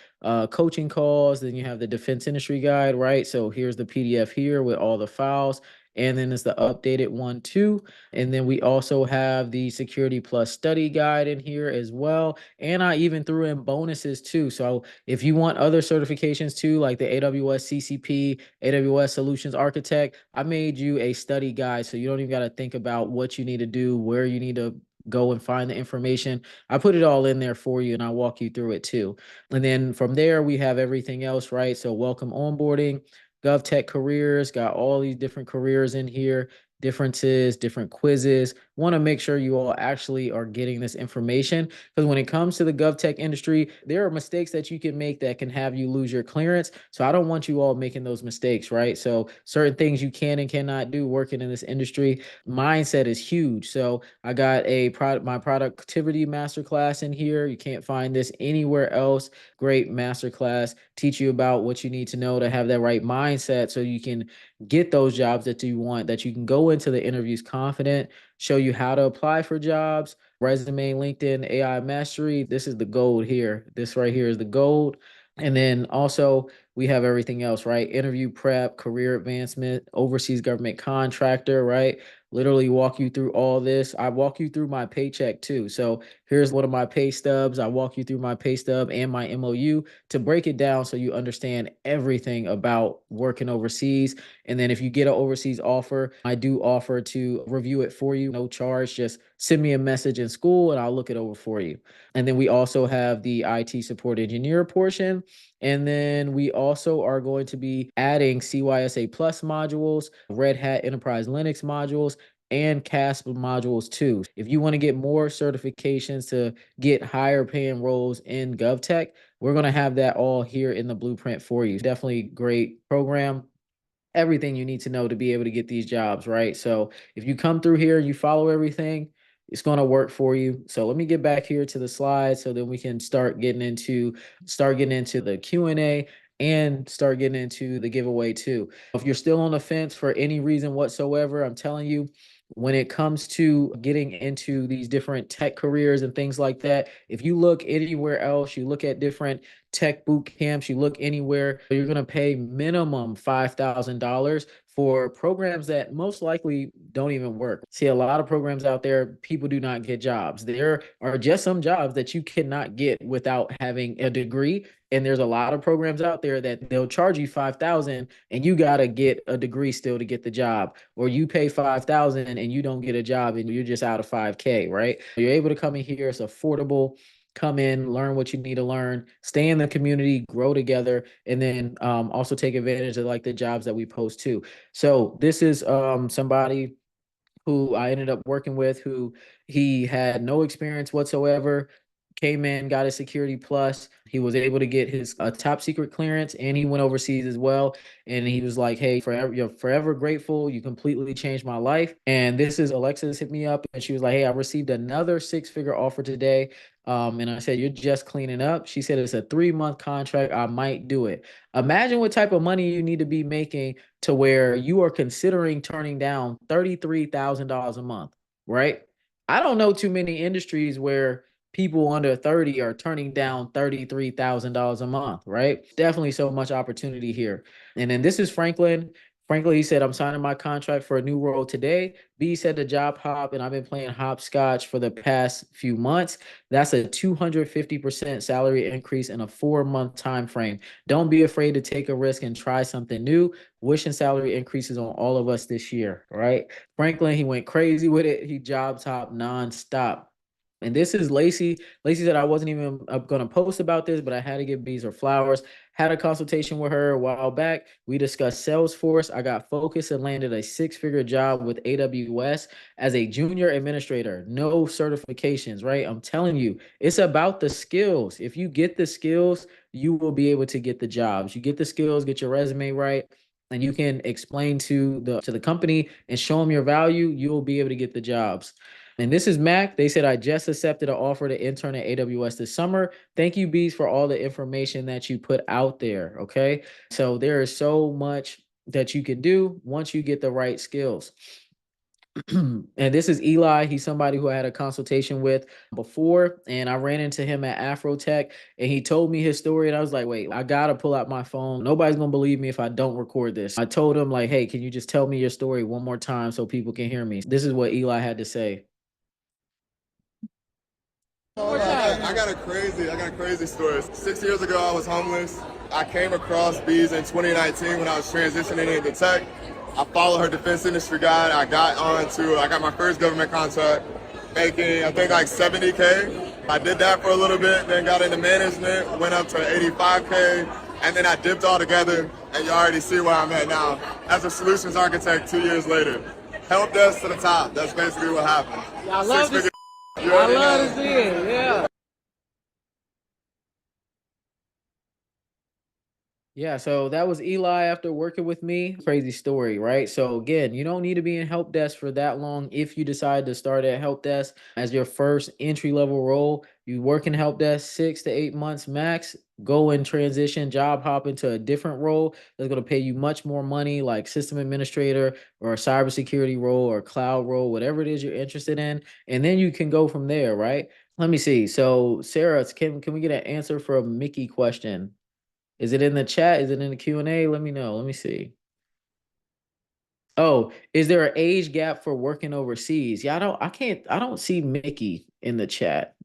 coaching calls, then you have the defense industry guide, right? So here's the PDF here with all the files. And then it's the updated one too. And then we also have the Security Plus study guide in here as well. And I even threw in bonuses too. So if you want other certifications too, like the AWS CCP, AWS Solutions Architect, I made you a study guide. So you don't even got to think about what you need to do, where you need to go and find the information. I put it all in there for you and I walk you through it too. And then from there, we have everything else, right? So welcome onboarding, GovTech careers, got all these different careers in here, differences, different quizzes. Want to make sure you all actually are getting this information because when it comes to the GovTech industry, there are mistakes that you can make that can have you lose your clearance. So I don't want you all making those mistakes, right? So certain things you can and cannot do working in this industry. Mindset is huge. So I got my productivity masterclass in here. You can't find this anywhere else. Great masterclass, teach you about what you need to know to have that right mindset so you can get those jobs that you want, that you can go into the interviews confident, show you how to apply for jobs, resume, LinkedIn, AI mastery. This is the gold here. This right here is the gold. And then also we have everything else, right? Interview prep, career advancement, overseas government contractor, right? Literally walk you through all this. I walk you through my paycheck too. So here's one of my pay stubs. I walk you through my pay stub and my MOU to break it down so you understand everything about working overseas. And then if you get an overseas offer, I do offer to review it for you, no charge. Just send me a message in school and I'll look it over for you. And then we also have the IT support engineer portion. And then we also are going to be adding CYSA Plus modules, Red Hat Enterprise Linux modules, and CASP modules too. If you want to get more certifications to get higher paying roles in GovTech, we're going to have that all here in the blueprint for you. Definitely great program. Everything you need to know to be able to get these jobs, right? So if you come through here and you follow everything, it's going to work for you. So let me get back here to the slides so that we can start getting into the Q&A and start getting into the giveaway too. If you're still on the fence for any reason whatsoever, I'm telling you, when it comes to getting into these different tech careers and things like that, if you look anywhere else, you look at different tech boot camps, you look anywhere, you're going to pay minimum $5,000 for programs that most likely don't even work. See, a lot of programs out there, people do not get jobs. There are just some jobs that you cannot get without having a degree. And there's a lot of programs out there that they'll charge you 5,000 and you got to get a degree still to get the job, or you pay 5,000 and you don't get a job and you're just out of 5K, right? You're able to come in here, it's affordable. Come in, learn what you need to learn, stay in the community, grow together, and then also take advantage of like the jobs that we post too. So this is somebody who I ended up working with, who he had no experience whatsoever, came in, got a security plus. He was able to get his top secret clearance and he went overseas as well. And he was like, hey, forever, you're forever grateful. You completely changed my life. And this is Alexis hit me up and she was like, hey, I received another 6-figure offer today. And I said, you're just cleaning up. She said, it's a 3-month contract. I might do it. Imagine what type of money you need to be making to where you are considering turning down $33,000 a month, right? I don't know too many industries where people under 30 are turning down $33,000 a month, right? Definitely so much opportunity here. And then this is Franklin. Franklin, he said, I'm signing my contract for a new role today. B said the job hop, and I've been playing hopscotch for the past few months. That's a 250% salary increase in a 4-month time frame. Don't be afraid to take a risk and try something new. Wishing salary increases on all of us this year, right? Franklin, he went crazy with it. He job top nonstop. And this is Lacey. Lacey said, I wasn't even going to post about this, but I had to give bees her flowers. Had a consultation with her a while back. We discussed Salesforce. I got focused and landed a 6-figure job with AWS as a junior administrator. No certifications, right? I'm telling you, it's about the skills. If you get the skills, you will be able to get the jobs. You get the skills, get your resume right, and you can explain to the company and show them your value, you'll be able to get the jobs. And this is Mac. They said, I just accepted an offer to intern at AWS this summer. Thank you, Bees, for all the information that you put out there. Okay. So there is so much that you can do once you get the right skills. And this is Eli. He's somebody who I had a consultation with before, and I ran into him at Afrotech, and he told me his story, and I was like, wait, I gotta pull out my phone. Nobody's gonna believe me if I don't record this. I told him like, hey, can you just tell me your story one more time so people can hear me? This is what Eli had to say. I got a crazy story. 6 years ago, I was homeless. I came across Bees in 2019 when I was transitioning into tech. I followed her defense industry guide. I got my first government contract, making I think like 70K. I did that for a little bit, then got into management, went up to 85K, and then I dipped all together. And you already see where I'm at now as a solutions architect 2 years later. Help desk to the top. That's basically what happened. I love this. You I already love know. to see it. Yeah. Yeah, so that was Eli after working with me. Crazy story, right? So again, you don't need to be in help desk for that long if you decide to start at help desk as your first entry level role. You work in help desk 6 to 8 months max, go and transition, job hop into a different role that's going to pay you much more money, like system administrator or a cybersecurity role or cloud role, whatever it is you're interested in. And then you can go from there, right? Let me see. So Sarah, can we get an answer for a Mickey question? Is it in the chat? Is it in the Q&A? Let me know. Let me see. Oh, is there an age gap for working overseas? Yeah, I don't see Mickey in the chat.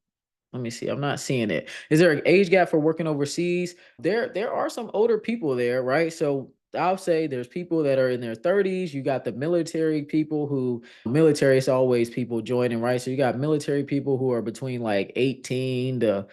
Let me see. I'm not seeing it. Is there an age gap for working overseas? There are some older people there, right? So I'll say there's people that are in their 30s. You got the military people who military is always people joining, right? So you got military people who are between like 18 to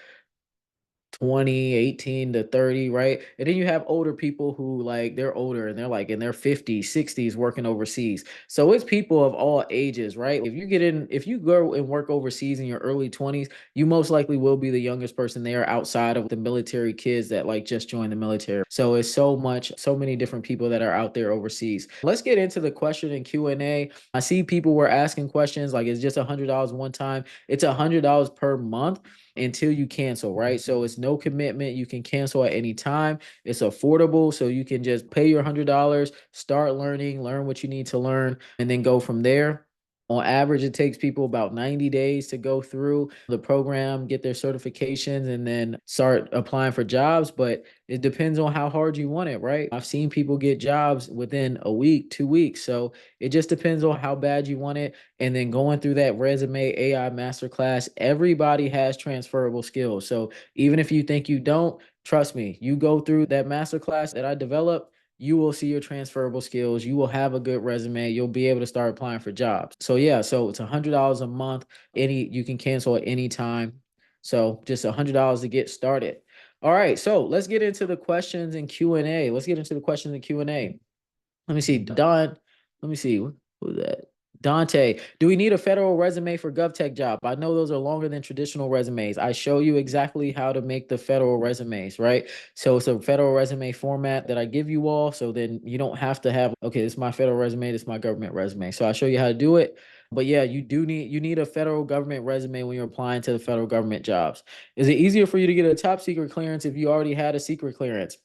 20, 18 to 30, right? And then you have older people who like they're older and they're like in their 50s, 60s working overseas. So it's people of all ages, right? If you go and work overseas in your early 20s, you most likely will be the youngest person there outside of the military kids that like just joined the military. So it's so many different people that are out there overseas. Let's get into the question and Q&A. I see people were asking questions like, it's just $100 one time. It's $100 per month until you cancel, right? So it's no commitment. You can cancel at any time. It's affordable. So you can just pay your $100, start learning, learn what you need to learn, and then go from there. On average, it takes people about 90 days to go through the program, get their certifications, and then start applying for jobs. But it depends on how hard you want it, right? I've seen people get jobs within a week, 2 weeks. So it just depends on how bad you want it. And then going through that resume AI masterclass, everybody has transferable skills. So even if you think you don't, trust me, you go through that masterclass that I developed, you will see your transferable skills. You will have a good resume. You'll be able to start applying for jobs. So yeah, so it's $100 a month. You can cancel at any time. So just $100 to get started. All right, so let's get into the questions and Q&A. Let's get into the questions and Q&A. Let me see. Let me see. Who's that? Dante, do we need a federal resume for GovTech job? I know those are longer than traditional resumes. I show you exactly how to make the federal resumes, right? So it's a federal resume format that I give you all. So then you don't have to have, okay, this is my federal resume, this is my government resume. So I show you how to do it. But yeah, you need a federal government resume when you're applying to the federal government jobs. Is it easier for you to get a top secret clearance if you already had a secret clearance?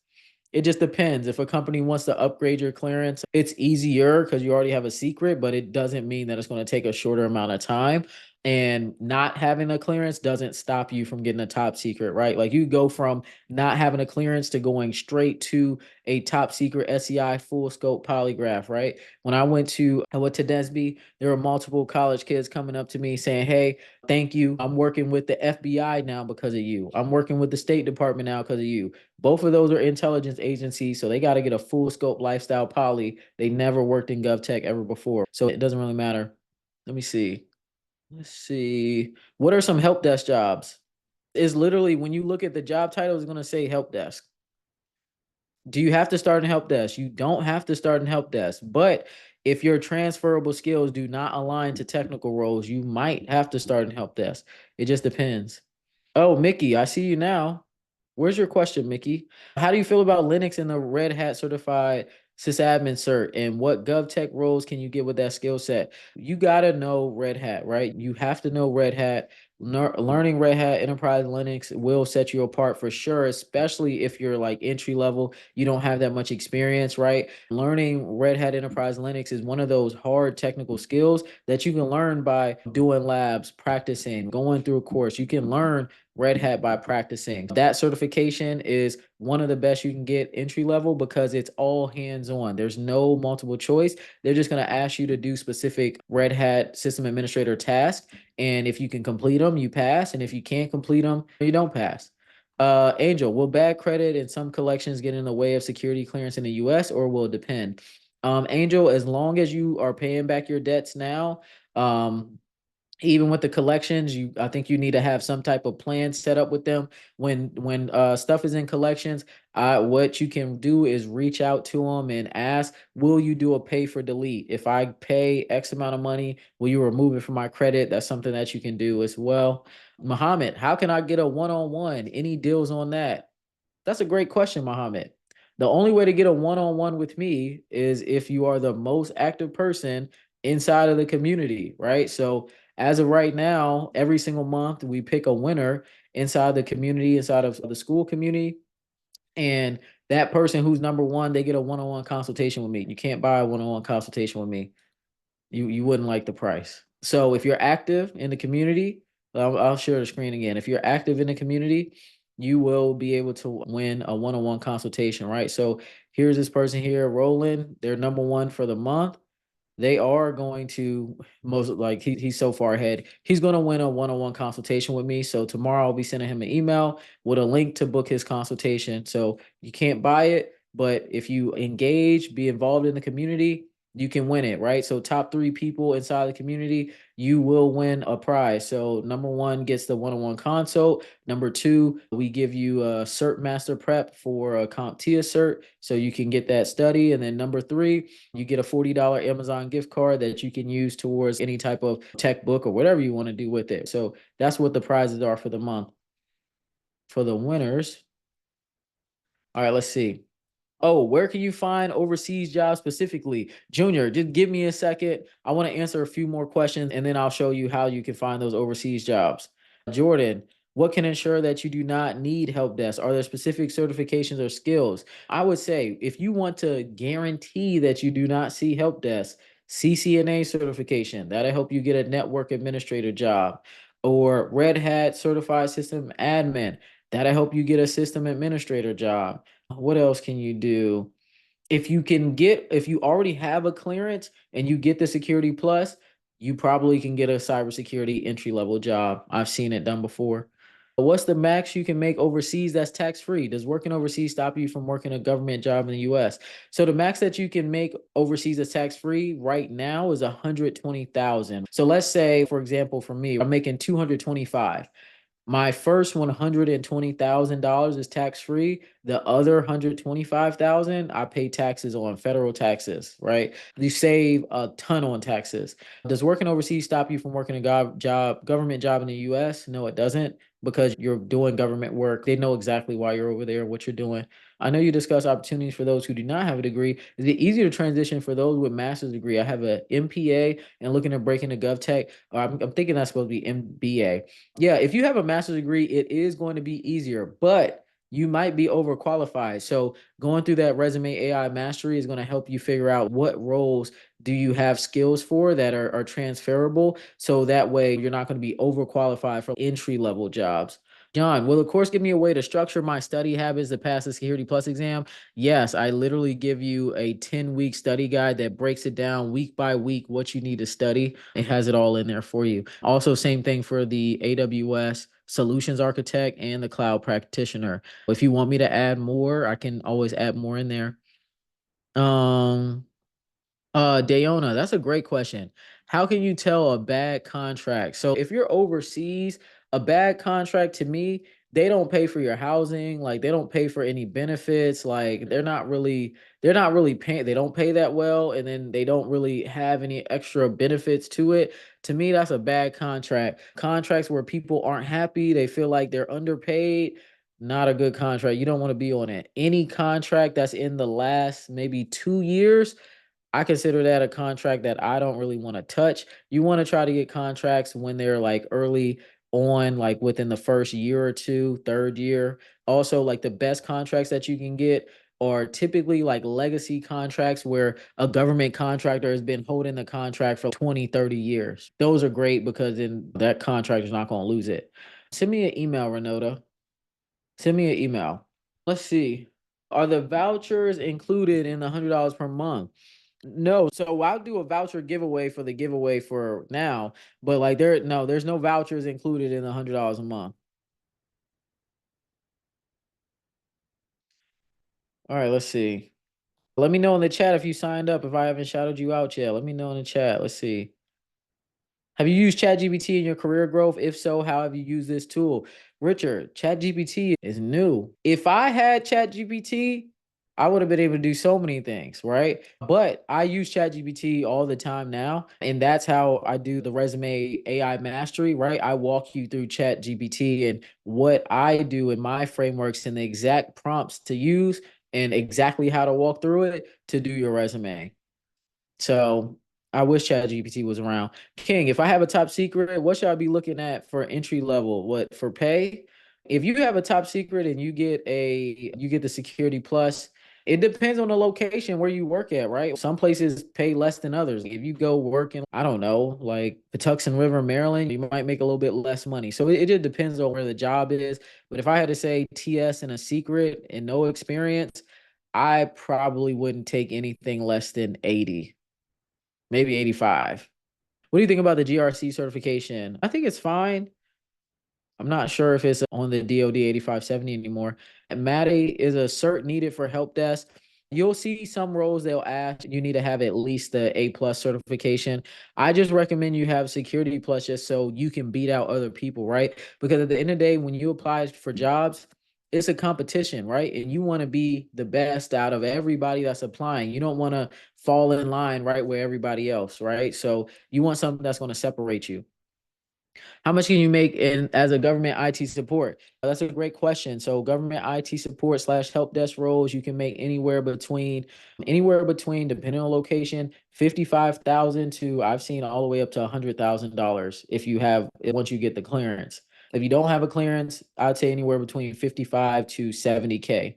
It just depends. If a company wants to upgrade your clearance, it's easier because you already have a secret, but it doesn't mean that it's going to take a shorter amount of time. And not having a clearance doesn't stop you from getting a top secret, right? Like you go from not having a clearance to going straight to a top secret SEI full scope polygraph, right? When I went to Desby, there were multiple college kids coming up to me saying, hey, thank you. I'm working with the FBI now because of you. I'm working with the State Department now because of you. Both of those are intelligence agencies, so they got to get a full scope lifestyle poly. They never worked in GovTech ever before, so it doesn't really matter. Let me see. Let's see. What are some help desk jobs? Is literally when you look at the job title, it's going to say help desk. Do you have to start in help desk? You don't have to start in help desk, but if your transferable skills do not align to technical roles, you might have to start in help desk. It just depends. Oh, Mickey, I see you now. Where's your question, Mickey? How do you feel about Linux and the Red Hat certified sysadmin cert? And what GovTech roles can you get with that skill set? You got to know Red Hat, right? You have to know Red Hat. Learning Red Hat Enterprise Linux will set you apart for sure, especially if you're like entry level, you don't have that much experience, right? Learning Red Hat Enterprise Linux is one of those hard technical skills that you can learn by doing labs, practicing, going through a course. You can learn Red Hat by practicing. That certification is one of the best you can get entry level because it's all hands on. There's no multiple choice. They're just going to ask you to do specific Red Hat system administrator tasks. And if you can complete them, you pass. And if you can't complete them, you don't pass. Angel, will bad credit and some collections get in the way of security clearance in the US or will it depend? Angel, as long as you are paying back your debts now, even with the collections, I think you need to have some type of plan set up with them. When stuff is in collections, what you can do is reach out to them and ask, will you do a pay for delete? If I pay X amount of money, will you remove it from my credit? That's something that you can do as well. Muhammad, how can I get a one-on-one? Any deals on that? That's a great question, Mohammed. The only way to get a one-on-one with me is if you are the most active person inside of the community, right? So as of right now, every single month we pick a winner inside the community, inside of the school community. And that person who's number one, they get a one-on-one consultation with me. You can't buy a one-on-one consultation with me. You wouldn't like the price. So if you're active in the community, I'll share the screen again. If you're active in the community, you will be able to win a one-on-one consultation, right? So here's this person here, Roland. They're number one for the month. They are going to most like he's so far ahead. He's going to win a one-on-one consultation with me. So tomorrow I'll be sending him an email with a link to book his consultation. So you can't buy it, but if you engage, be involved in the community, you can win it, right? So top 3 people inside the community, you will win a prize. So number 1 gets the one-on-one consult. Number 2, we give you a cert master prep for a CompTIA cert, so you can get that study. And then number 3, you get a $40 Amazon gift card that you can use towards any type of tech book or whatever you want to do with it. So that's what the prizes are for the month. For the winners, all right, let's see. Oh, where can you find overseas jobs specifically? Junior, just give me a second. I want to answer a few more questions and then I'll show you how you can find those overseas jobs. Jordan, what can ensure that you do not need help desk? Are there specific certifications or skills? I would say if you want to guarantee that you do not see help desk, CCNA certification, that'll help you get a network administrator job, or Red Hat certified system admin, that'll help you get a system administrator job. What else can you do? If you already have a clearance and you get the Security Plus, you probably can get a cybersecurity entry level job. I've seen it done before. What's the max you can make overseas that's tax free? Does working overseas stop you from working a government job in the US? So the max that you can make overseas that's tax free right now is 120,000. So let's say, for example, for me, I'm making 225. My first $120,000 is tax free. The other 125,000, I pay taxes on, federal taxes, right? You save a ton on taxes. Does working overseas stop you from working a government job in the US? No, it doesn't, because you're doing government work. They know exactly why you're over there, what you're doing. I know you discuss opportunities for those who do not have a degree. Is it easier to transition for those with master's degree? I have a MPA and looking to break into GovTech. I'm thinking that's supposed to be MBA. Yeah, if you have a master's degree, it is going to be easier, but you might be overqualified. So going through that resume AI mastery is going to help you figure out what roles do you have skills for that are transferable. So that way you're not going to be overqualified for entry level jobs. John, will the course give me a way to structure my study habits to pass the Security Plus exam? Yes, I literally give you a 10-week study guide that breaks it down week by week what you need to study. It has it all in there for you. Also, same thing for the AWS solutions architect and the cloud practitioner. If you want me to add more, I can always add more in there. Dayona, that's a great question. How can you tell a bad contract? So if you're overseas, a bad contract to me, they don't pay for your housing, like they don't pay for any benefits, like they're not really paying, they don't pay that well, and then they don't really have any extra benefits to it. To me, that's a bad contract. Contracts where people aren't happy, they feel like they're underpaid, not a good contract. You don't want to be on it. Any contract that's in the last maybe 2 years, I consider that a contract that I don't really want to touch. You want to try to get contracts when they're like early on like within the first year or two, third year. Also, like the best contracts that you can get are typically like legacy contracts where a government contractor has been holding the contract for 20, 30 years. Those are great because then that contractor is not going to lose it. Send me an email, Renota. Send me an email. Let's see. Are the vouchers included in the $100 per month? No. So I'll do a voucher giveaway for the giveaway for now, but like there's no vouchers included in the $100 a month. All right, let's see. Let me know in the chat if you signed up. If I haven't shouted you out yet, let me know in the chat. Let's see. Have you used ChatGPT in your career growth? If so, how have you used this tool? Richard, ChatGPT is new. If I had ChatGPT, I would have been able to do so many things, right? But I use ChatGPT all the time now. And that's how I do the resume AI mastery, right? I walk you through ChatGPT and what I do in my frameworks and the exact prompts to use and exactly how to walk through it to do your resume. So I wish ChatGPT was around. King, if I have a top secret, what should I be looking at for entry level? What for pay? If you have a top secret and you get the security plus, it depends on the location where you work at, right? Some places pay less than others. If you go work in, I don't know, like Patuxent River, Maryland, you might make a little bit less money. So it just depends on where the job is. But if I had to say TS and a secret and no experience, I probably wouldn't take anything less than 80. Maybe 85. What do you think about the GRC certification? I think it's fine. I'm not sure if it's on the DoD 8570 anymore. And MATE is a cert needed for help desk. You'll see some roles they'll ask you need to have at least the A plus certification. I just recommend you have security plus just so you can beat out other people, right? Because at the end of the day, when you apply for jobs, it's a competition, right? And you want to be the best out of everybody that's applying. You don't want to fall in line right where everybody else, right? So you want something that's going to separate you. How much can you make in as a government IT support? That's a great question. So government IT support slash help desk roles, you can make anywhere between, depending on location, 55,000 to I've seen all the way up to $100,000 if you have once you get the clearance. If you don't have a clearance, I'd say anywhere between 55 to 70K.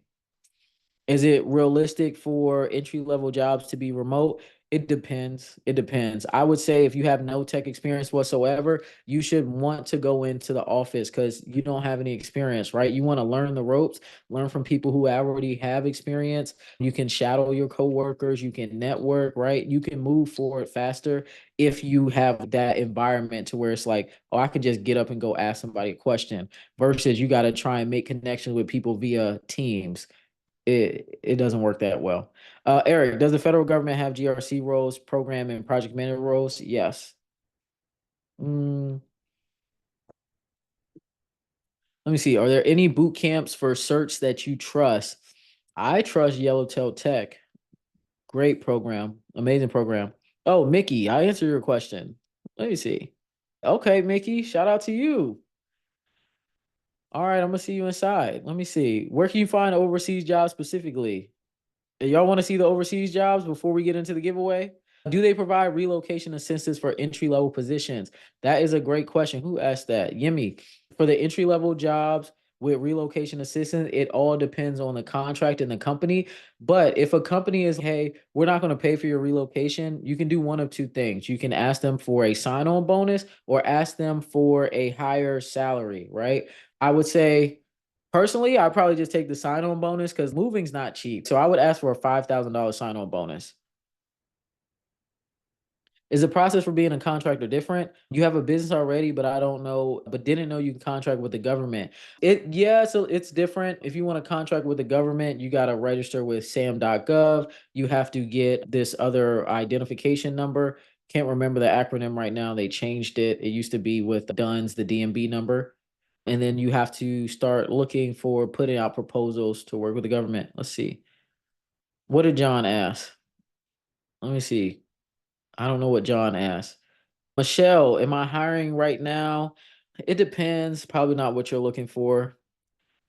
Is it realistic for entry level jobs to be remote? It depends. It depends. I would say if you have no tech experience whatsoever, you should want to go into the office because you don't have any experience, right? You want to learn the ropes, learn from people who already have experience. You can shadow your coworkers, you can network, right? You can move forward faster if you have that environment to where it's like, oh, I could just get up and go ask somebody a question versus you got to try and make connections with people via Teams. It doesn't work that well. Eric, does the federal government have GRC roles, program and project manager roles? Yes. Mm, let me see. Are there any boot camps for certs that you trust? I trust Yellowtail Tech. Great program. Amazing program. Oh, Mickey, I answered your question. Let me see. Okay, Mickey, shout out to you. All right, I'm gonna see you inside. Let me see. Where can you find overseas jobs specifically? Y'all want to see the overseas jobs before we get into the giveaway? Do they provide relocation assistance for entry level positions? That is a great question. Who asked that? Yemi. For the entry level jobs with relocation assistance, it all depends on the contract and the company. But if a company is, hey, we're not going to pay for your relocation, you can do one of two things. You can ask them for a sign on bonus or ask them for a higher salary, right? I would say, personally, I'd probably just take the sign-on bonus because moving's not cheap. So I would ask for a $5,000 sign-on bonus. Is the process for being a contractor different? You have a business already, but I don't know, but didn't know you can contract with the government. So it's different. If you want to contract with the government, you got to register with sam.gov. You have to get this other identification number. Can't remember the acronym right now. They changed it. It used to be with DUNS, the DMB number. And then you have to start looking for putting out proposals to work with the government. Let's see. What did John ask? Let me see. I don't know what John asked. Michelle, am I hiring right now? It depends. Probably not what you're looking for.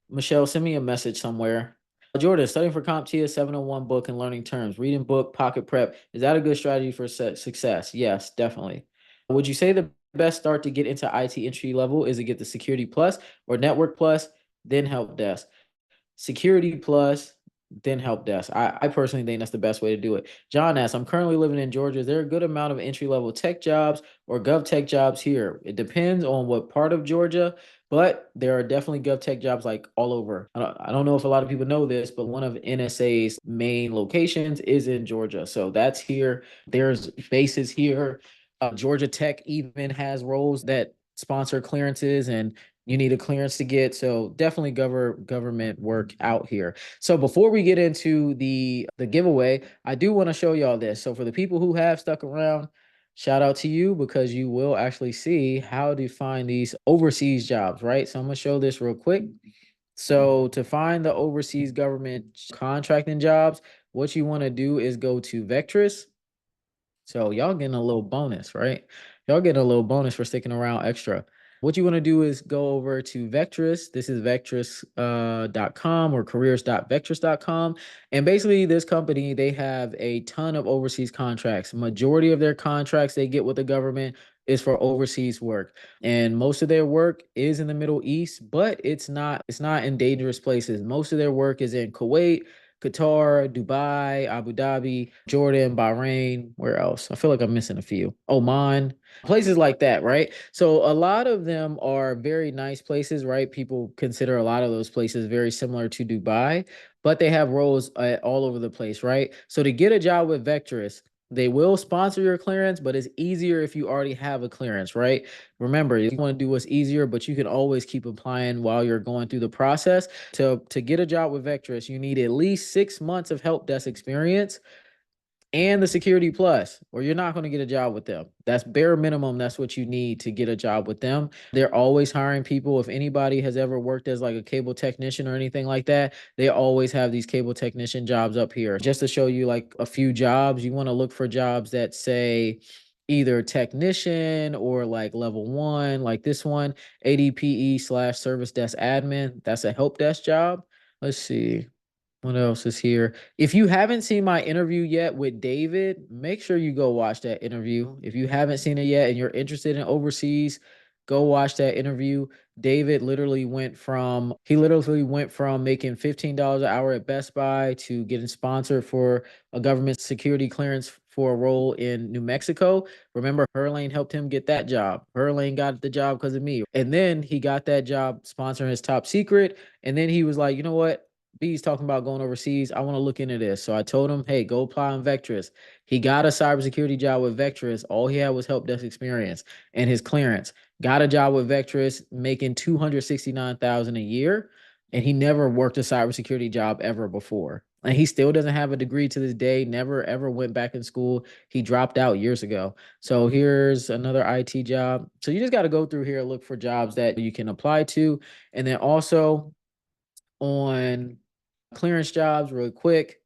Michelle, send me a message somewhere. Jordan, studying for CompTIA 701 book and learning terms. Reading book, pocket prep. Is that a good strategy for success? Yes, definitely. Would you say the best start to get into IT entry level is to get the Security Plus or Network Plus, then Help Desk. Security Plus, then Help Desk. I personally think that's the best way to do it. John asks, I'm currently living in Georgia. Is there a good amount of entry-level tech jobs or gov tech jobs here? It depends on what part of Georgia, but there are definitely gov tech jobs like all over. I don't know if a lot of people know this, but one of NSA's main locations is in Georgia. So that's here. There's bases here. Georgia Tech even has roles that sponsor clearances, and you need a clearance to get. So definitely government work out here. So before we get into the giveaway, I do want to show y'all this. So for the people who have stuck around, shout out to you, because you will actually see how to find these overseas jobs, right? So I'm gonna show this real quick. So to find the overseas government contracting jobs, what you want to do is go to Vectress. So y'all getting a little bonus, right? Y'all getting a little bonus for sticking around extra. What you want to do is go over to Vectress. This is vectress.com or careers.vectress.com. And basically this company, they have a ton of overseas contracts. Majority of their contracts they get with the government is for overseas work. And most of their work is in the Middle East, but it's not in dangerous places. Most of their work is in Kuwait, Qatar, Dubai, Abu Dhabi, Jordan, Bahrain. Where else? I feel like I'm missing a few. Oman, places like that, right? So a lot of them are very nice places, right? People consider a lot of those places very similar to Dubai, but they have roles all over the place, right? So to get a job with Vectress, they will sponsor your clearance, but it's easier if you already have a clearance, right? Remember, you want to do what's easier, but you can always keep applying while you're going through the process. To get a job with Vectress, you need at least 6 months of help desk experience and the Security Plus, or you're not going to get a job with them. That's bare minimum. That's what you need to get a job with them. They're always hiring people. If anybody has ever worked as like a cable technician or anything like that, they always have these cable technician jobs up here. Just to show you like a few jobs, you want to look for jobs that say either technician or like level 1, like this one, ADPE/service desk admin. That's a help desk job. Let's see. What else is here? If you haven't seen my interview yet with David, make sure you go watch that interview. If you haven't seen it yet and you're interested in overseas, go watch that interview. David literally went from making $15 an hour at Best Buy to getting sponsored for a government security clearance for a role in New Mexico. Remember, Herlane helped him get that job. Herlane got the job because of me. And then he got that job sponsoring his top secret. And then he was like, you know what? B's talking about going overseas. I want to look into this. So I told him, hey, go apply on Vectress. He got a cybersecurity job with Vectress. All he had was help desk experience and his clearance. Got a job with Vectress, making $269,000 a year. And he never worked a cybersecurity job ever before. And he still doesn't have a degree to this day, never ever went back in school. He dropped out years ago. So here's another IT job. So you just got to go through here, look for jobs that you can apply to. And then also on clearance jobs really quick.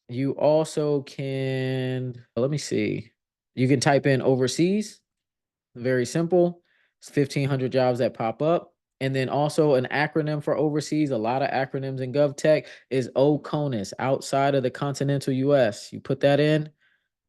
You also can, let me see. You can type in overseas. Very simple. It's 1,500 jobs that pop up. And then also an acronym for overseas, a lot of acronyms in GovTech is OCONUS, outside of the continental US. You put that in,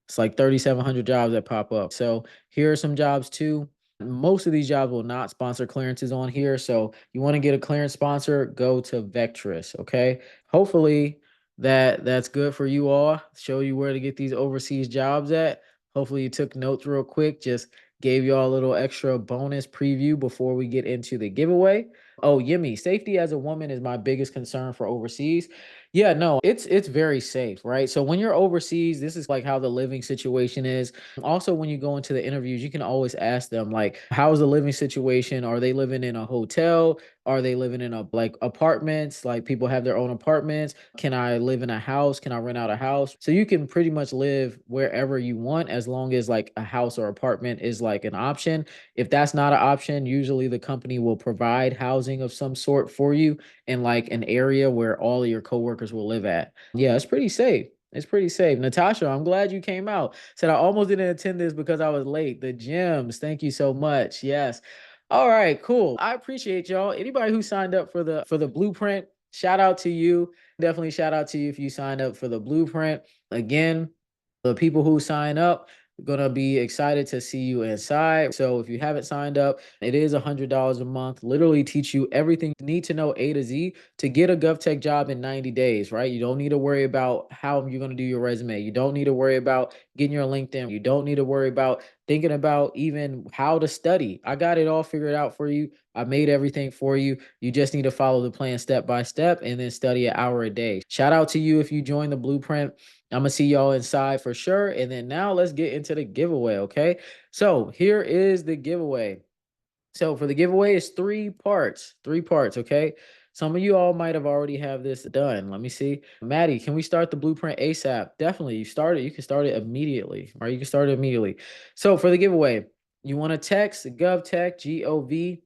it's like 3,700 jobs that pop up. So here are some jobs too. Most of these jobs will not sponsor clearances on here. So you want to get a clearance sponsor, go to Vectress. Okay. Hopefully that's good for you all. Show you where to get these overseas jobs at. Hopefully you took notes real quick. Just gave you all a little extra bonus preview before we get into the giveaway. Oh, Yimmy, safety as a woman is my biggest concern for overseas. Yeah, no, it's very safe, right? So when you're overseas, this is like how the living situation is. Also, when you go into the interviews, you can always ask them like, how's the living situation? Are they living in a hotel? Are they living in like apartments? Like people have their own apartments. Can I live in a house? Can I rent out a house? So you can pretty much live wherever you want as long as like a house or apartment is like an option. If that's not an option, usually the company will provide housing of some sort for you in like an area where all of your coworkers will live at. Yeah, it's pretty safe. It's pretty safe. Natasha, I'm glad you came out. Said I almost didn't attend this because I was late. The gyms, thank you so much. Yes. All right, cool. I appreciate y'all. Anybody who signed up for the blueprint, shout out to you. Definitely shout out to you if you signed up for the blueprint. Again, the people who sign up, Gonna be excited to see you inside. So if you haven't signed up, it is $100 a month. Literally teach you everything you need to know A to Z to get a GovTech job in 90 days, right? You don't need to worry about how you're gonna do your resume. You don't need to worry about getting your LinkedIn. You don't need to worry about thinking about even how to study. I got it all figured out for you. I made everything for you. You just need to follow the plan step by step and then study an hour a day. Shout out to you if you join the blueprint. I'm gonna see y'all inside for sure. And then now let's get into the giveaway. Okay. So here is the giveaway. So for the giveaway, it's three parts. Okay. Some of you all might have already have this done. Let me see. Maddie, can we start the blueprint ASAP? Definitely. You can start it immediately, right? You can start it immediately. So for the giveaway, you want to text GovTech, GovTech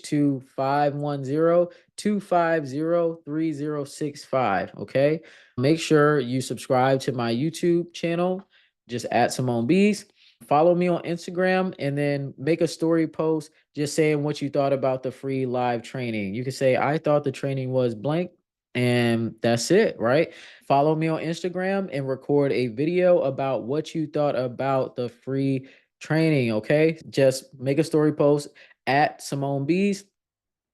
to 510-250-3065. Okay. Make sure you subscribe to my YouTube channel, just at Simone Bees. Follow me on Instagram and then make a story post just saying what you thought about the free live training. You can say, I thought the training was blank, and that's it, right? Follow me on Instagram and record a video about what you thought about the free training. Okay. Just make a story post at Simone Bees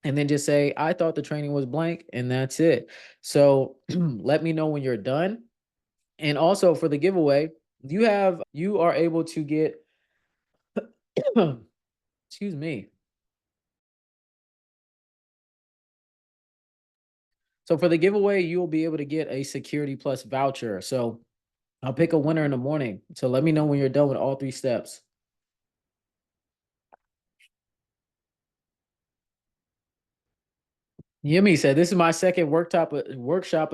and then just say, I thought the training was blank, and that's it. So let me know when you're done. And also for the giveaway, you are able to get excuse me. So for the giveaway, you'll be able to get a Security Plus voucher. So I'll pick a winner in the morning. So let me know when you're done with all three steps. Yemi said, this is my second workshop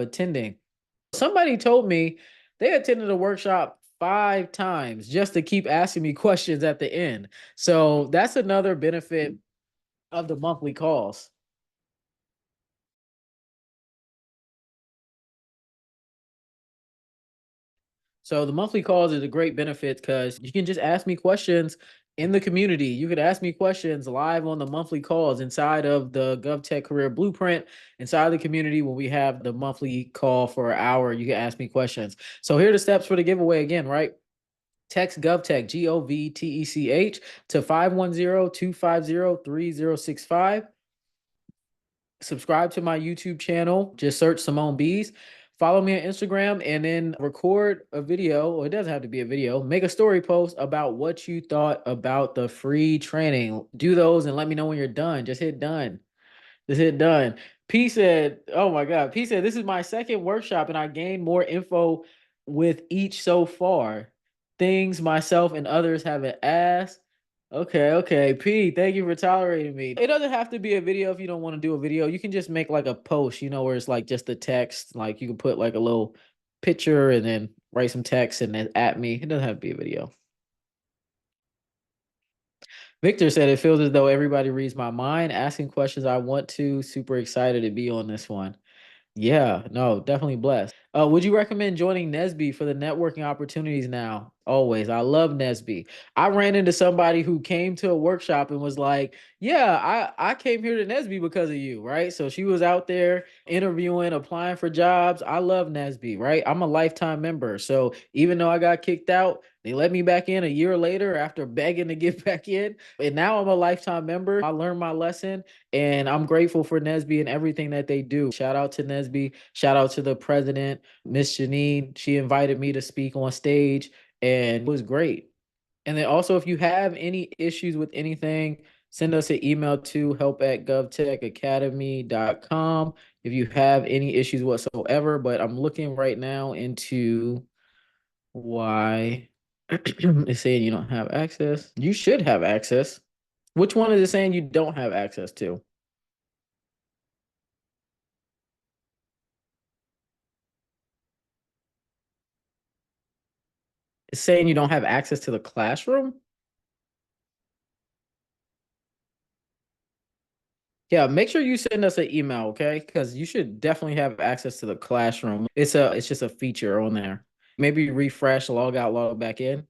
attending. Somebody told me they attended a workshop 5 times just to keep asking me questions at the end. So that's another benefit of the monthly calls. So the monthly calls is a great benefit because you can just ask me questions in the community. You could ask me questions live on the monthly calls inside of the GovTech Career Blueprint, inside the community when we have the monthly call for an hour. You can ask me questions. So here are the steps for the giveaway again, right? Text GovTech, GovTech, to 510-250-3065. Subscribe to my YouTube channel. Just search Simone Bees. Follow me on Instagram and then record a video, or it doesn't have to be a video. Make a story post about what you thought about the free training. Do those and let me know when you're done. Just hit done. Just hit done. P said, oh my God. P said, this is my second workshop and I gained more info with each so far. Things myself and others haven't asked. Okay. P, thank you for tolerating me. It doesn't have to be a video if you don't want to do a video. You can just make like a post, where it's like just the text. Like you can put like a little picture and then write some text and then at me. It doesn't have to be a video. Victor said it feels as though everybody reads my mind, asking questions I want to. Super excited to be on this one. Yeah, no, definitely blessed. Would you recommend joining Nesby for the networking opportunities now? Always. I love Nesby. I ran into somebody who came to a workshop and was like, yeah, I came here to Nesby because of you, right? So she was out there interviewing, applying for jobs. I love Nesby, right? I'm a lifetime member. So even though I got kicked out, they let me back in a year later after begging to get back in. And now I'm a lifetime member. I learned my lesson and I'm grateful for Nesby and everything that they do. Shout out to Nesby. Shout out to the president, Miss Janine. She invited me to speak on stage and it was great. And then also, if you have any issues with anything, send us an email to help@govtechacademy.com if you have any issues whatsoever. But I'm looking right now into why it's saying you don't have access. You should have access. Which one is it saying you don't have access to? It's saying you don't have access to the classroom? Yeah, make sure you send us an email, okay? Because you should definitely have access to the classroom. It's just a feature on there. Maybe refresh, log out, log back in.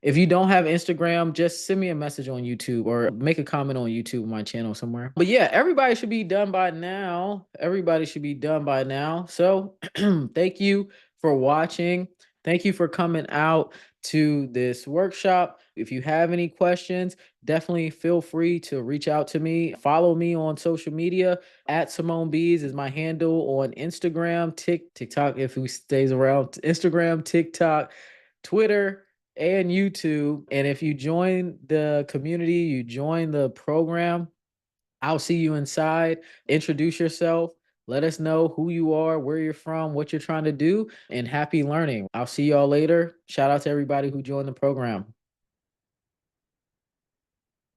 If you don't have Instagram, just send me a message on YouTube or make a comment on YouTube, my channel somewhere. But yeah, everybody should be done by now. Everybody should be done by now. So thank you for watching. Thank you for coming out to this workshop. If you have any questions, definitely feel free to reach out to me. Follow me on social media. At Simone Bees is my handle on Instagram, TikTok, if he stays around, Instagram, TikTok, Twitter, and YouTube. And if you join the community, you join the program, I'll see you inside. Introduce yourself. Let us know who you are, where you're from, what you're trying to do, and happy learning. I'll see y'all later. Shout out to everybody who joined the program.